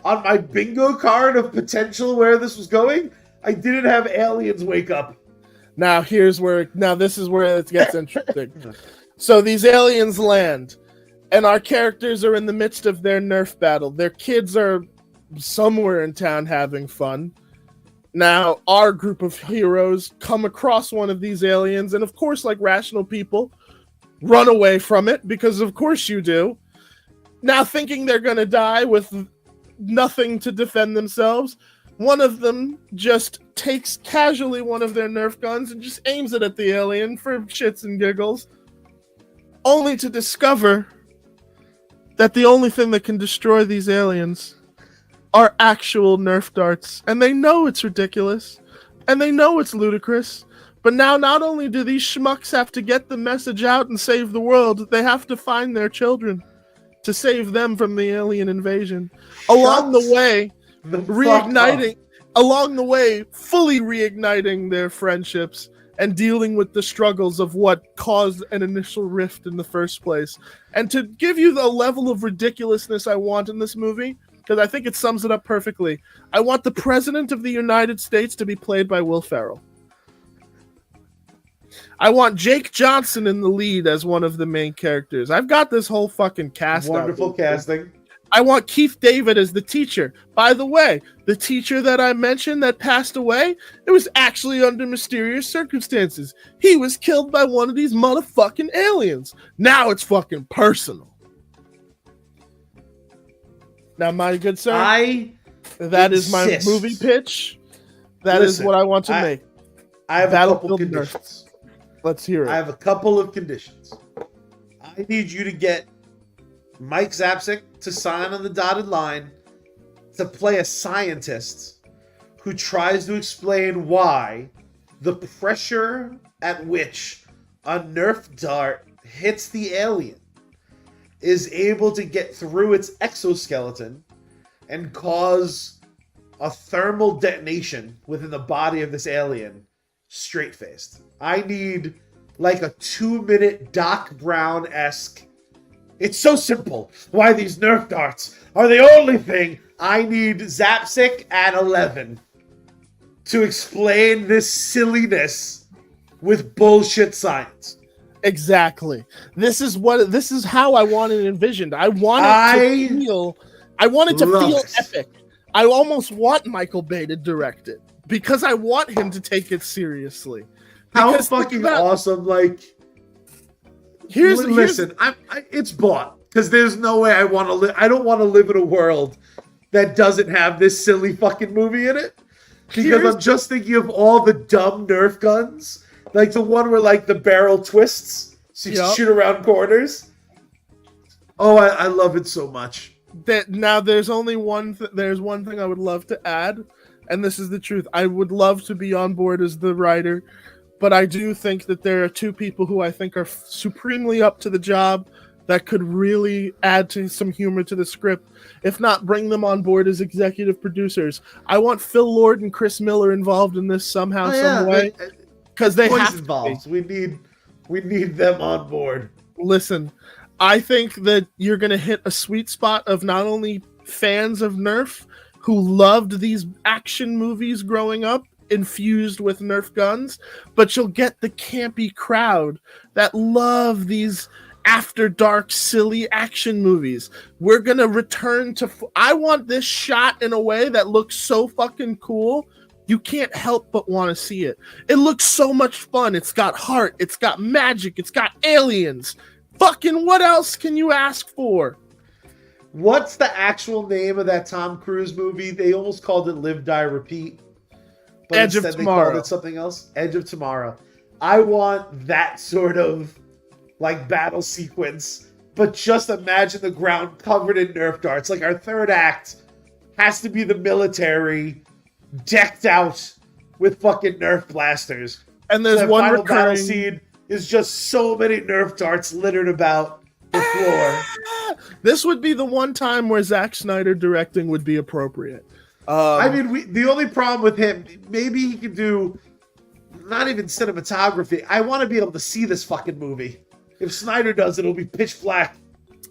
on my bingo card of potential where this was going. I didn't have aliens wake up. Now this is where it gets interesting. So these aliens land, and our characters are in the midst of their Nerf battle. Their kids are somewhere in town having fun. Now our group of heroes come across one of these aliens, and of course, like rational people, run away from it, because of course you do. Now thinking they're gonna die with nothing to defend themselves, one of them just takes casually one of their Nerf guns and just aims it at the alien for shits and giggles, only to discover that the only thing that can destroy these aliens are actual Nerf darts. And they know it's ridiculous, and they know it's ludicrous, but now not only do these schmucks have to get the message out and save the world, they have to find their children to save them from the alien invasion. Along the way, fully reigniting their friendships and dealing with the struggles of what caused an initial rift in the first place. And to give you the level of ridiculousness I want in this movie, because I think it sums it up perfectly, I want the President of the United States to be played by Will Ferrell. I want Jake Johnson in the lead as one of the main characters. I've got this whole fucking cast. Wonderful casting. I want Keith David as the teacher. By the way, the teacher that I mentioned that passed away, it was actually under mysterious circumstances. He was killed by one of these motherfucking aliens. Now it's fucking personal. Now, my good sir, that is my movie pitch. That is what I want to make. I have a couple conditions. Let's hear it. I have a couple of conditions. I need you to get Mike Zapsik to sign on the dotted line to play a scientist who tries to explain why the pressure at which a Nerf dart hits the alien is able to get through its exoskeleton and cause a thermal detonation within the body of this alien straight-faced. I need like a 2-minute Doc Brown-esque. It's so simple why these Nerf darts are the only thing. I need Zapsik at 11 to explain this silliness with bullshit science. Exactly. This is how I want it envisioned. I want it to feel epic. I almost want Michael Bay to direct it because I want him to take it seriously. How fucking awesome! Like, listen, it's bought because there's no way I want to live. I don't want to live in a world that doesn't have this silly fucking movie in it. Because I'm just thinking of all the dumb Nerf guns, like the one where like the barrel twists, so you shoot around corners. Oh, I love it so much. Now there's only one. There's one thing I would love to add, and this is the truth. I would love to be on board as the writer, but I do think that there are two people who I think are supremely up to the job that could really add to some humor to the script, if not bring them on board as executive producers. I want Phil Lord and Chris Miller involved in this somehow, some way, because they have involved. We need them on board. Listen, I think that you're going to hit a sweet spot of not only fans of Nerf who loved these action movies growing up, infused with Nerf guns, but you'll get the campy crowd that love these after dark silly action movies. We're gonna return to I want this shot in a way that looks so fucking cool you can't help but want to see it. It looks so much fun. It's got heart, it's got magic, it's got aliens. Fucking what else can you ask for? What's the actual name of that Tom Cruise movie? They almost called it Live, Die, Repeat, but Edge of instead Tomorrow. They called it something else. Edge of Tomorrow. I want that sort of like battle sequence, but just imagine the ground covered in Nerf darts. Like our third act has to be the military decked out with fucking Nerf blasters. And there's one final recurring battle scene is just so many Nerf darts littered about the floor. This would be the one time where Zack Snyder directing would be appropriate. I mean, the only problem with him, maybe he could do not even cinematography. I want to be able to see this fucking movie. If Snyder does it, it'll be pitch black.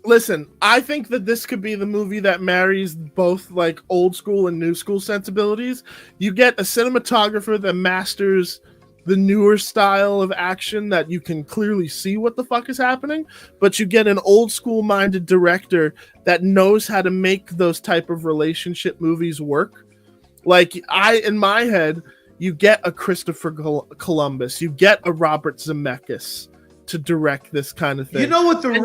Listen, I think that this could be the movie that marries both like old school and new school sensibilities. You get a cinematographer that masters the newer style of action that you can clearly see what the fuck is happening, but you get an old school minded director that knows how to make those type of relationship movies work. Like in my head, you get a Christopher Columbus, you get a Robert Zemeckis to direct this kind of thing. You know what the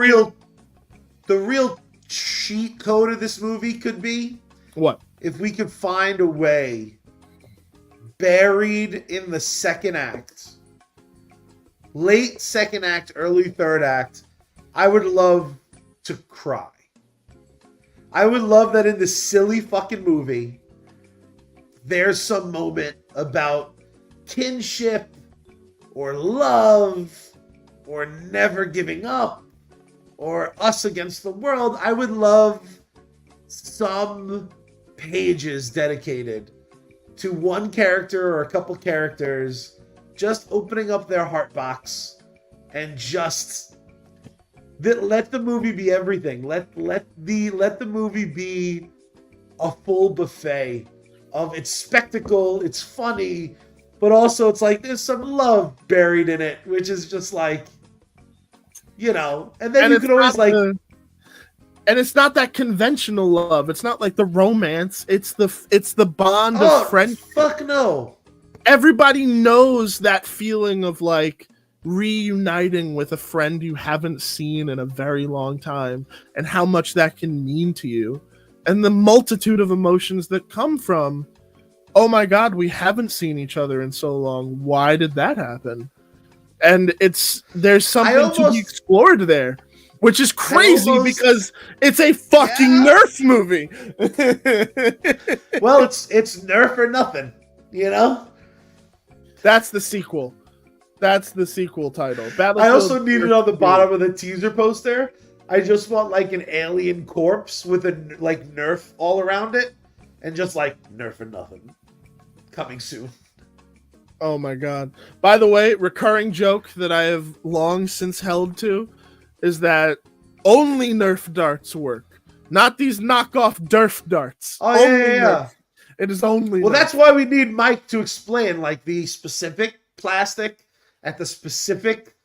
real cheat code of this movie could be? What? If we could find a way, buried in the second act, late second act, early third act, I would love to cry. I would love that in this silly fucking movie, there's some moment about kinship or love or never giving up, or us against the world. I would love some pages dedicated to one character or a couple characters just opening up their heart box and just let the movie be everything. Let the movie be a full buffet of its spectacle, it's funny, but also it's like there's some love buried in it, which is just like, you know, and then you could always like, and it's not that conventional love. It's not like the romance. It's the bond of friendship. Fuck no. Everybody knows that feeling of like reuniting with a friend you haven't seen in a very long time, and how much that can mean to you, and the multitude of emotions that come from, oh my God, we haven't seen each other in so long. Why did that happen? And there's something to be explored there, which is crazy because it's a fucking Nerf movie. Well, it's Nerf or nothing, you know? That's the sequel. That's the sequel title. I also need it on the bottom of the teaser poster. I just want like an alien corpse with a like Nerf all around it, and just like Nerf or nothing. Coming soon. Oh my God. By the way, recurring joke that I have long since held to is that only Nerf darts work. Not these knockoff Nerf darts. Oh, only yeah. Nerf. It is only Well, Nerf. that's why we need Mike to explain like the specific plastic at the specific,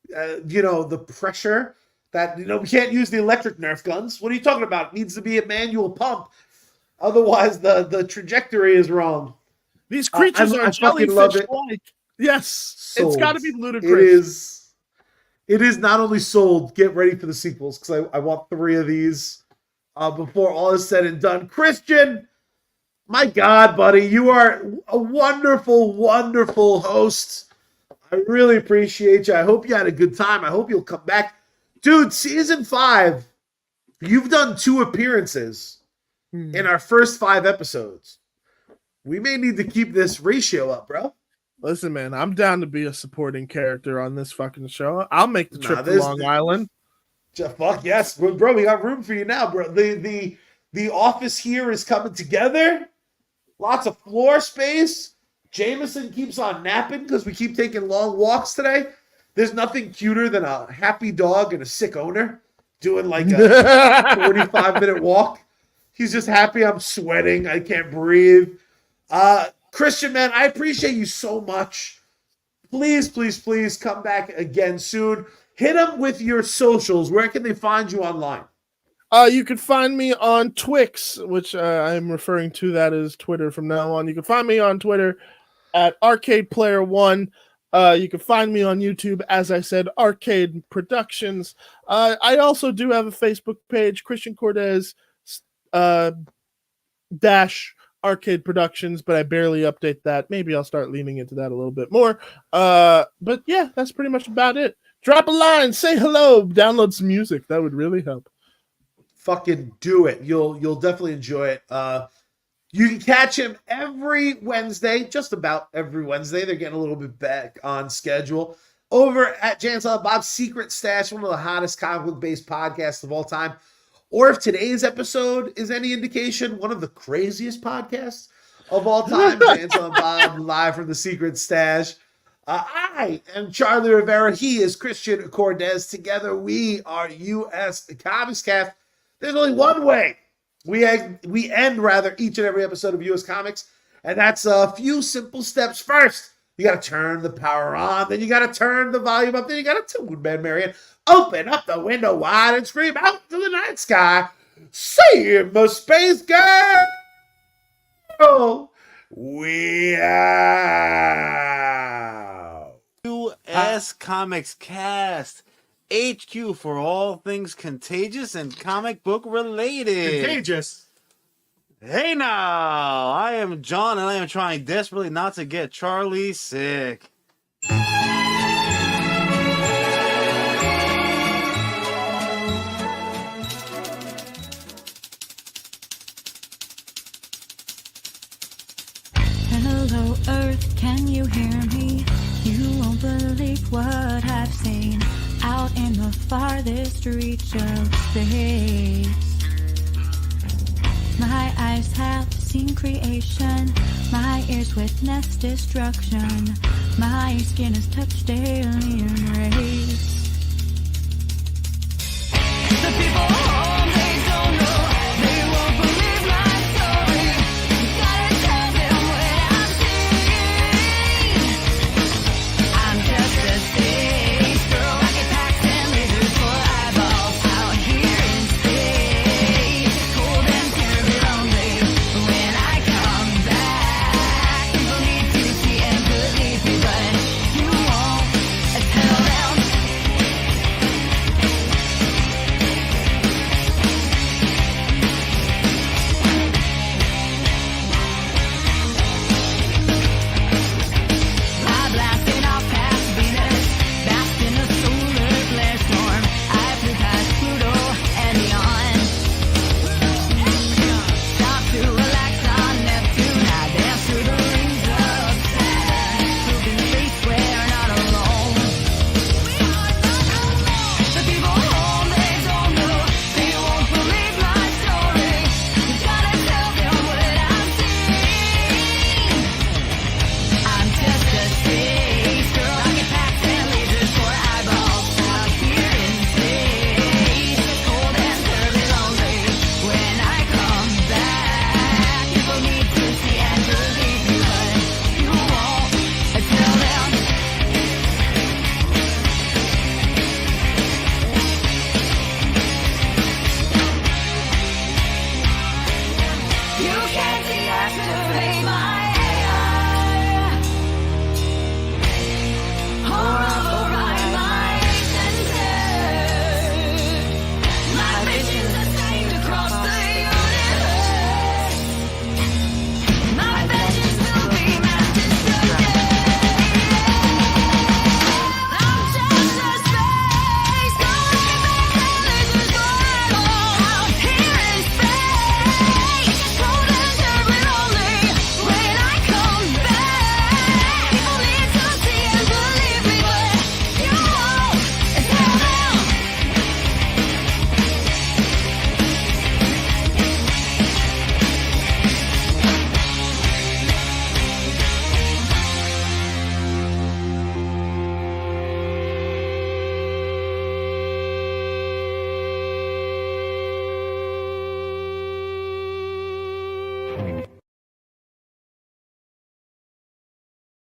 the pressure that, we can't use the electric Nerf guns. What are you talking about? It needs to be a manual pump. Otherwise, the trajectory is wrong. These creatures I are fucking love it. jellyfish-like. Yes, Sold. it's got to be ludicrous. It is not only sold. Get ready for the sequels, because I want 3 of these before all is said and done. Christian, my God, buddy, you are a wonderful, wonderful host. I really appreciate you. I hope you had a good time. I hope you'll come back. Dude, season 5, you've done 2 appearances in our first 5 episodes. We may need to keep this ratio up, bro. Listen, man, I'm down to be a supporting character on this fucking show. I'll make the trip to Long Island. Fuck yes, bro. We got room for you now, bro. The office here is coming together. Lots of floor space. Jameson keeps on napping because we keep taking long walks today. There's nothing cuter than a happy dog and a sick owner doing like a 45-minute walk. He's just happy. I'm sweating. I can't breathe. Christian, man, I appreciate you so much. Please, please, please come back again soon. Hit them with your socials. Where can they find you online? You can find me on Twix, which I'm referring to that as Twitter from now on. You can find me on Twitter at ArcadePlayer1. You can find me on YouTube, as I said, Arcade Productions. I also do have a Facebook page, Christian Cortez dash Arcade Productions, but I barely update that. Maybe I'll start leaning into that a little bit more. But yeah, that's pretty much about it. Drop a line, say hello, download some music. That would really help. Fucking do it. You'll definitely enjoy it. You can catch him every Wednesday, just about every Wednesday. They're getting a little bit back on schedule. Over at Jan Silent Bob's Secret Stash, one of the hottest comic book-based podcasts of all time. Or if today's episode is any indication, one of the craziest podcasts of all time. Jan Silent Bob, live from the Secret Stash. I am Charlie Rivera. He is Christian Cortez. Together, we are USComics Cast. There's only one way we end each and every episode of US Comics, and that's a few simple steps. First, you got to turn the power on, then you got to turn the volume up, then you got to tune Man Marion. Open up the window wide and scream out to the night sky. Save the space girl. We out. US Comics Cast. HQ for all things contagious and comic book related. Contagious. Hey now, I am John and I am trying desperately not to get Charlie sick. Hello Earth, can you hear me? You won't believe what I've seen out in the farthest reach of space. My eyes have seen creation, my ears witness destruction, my skin has touched alien race.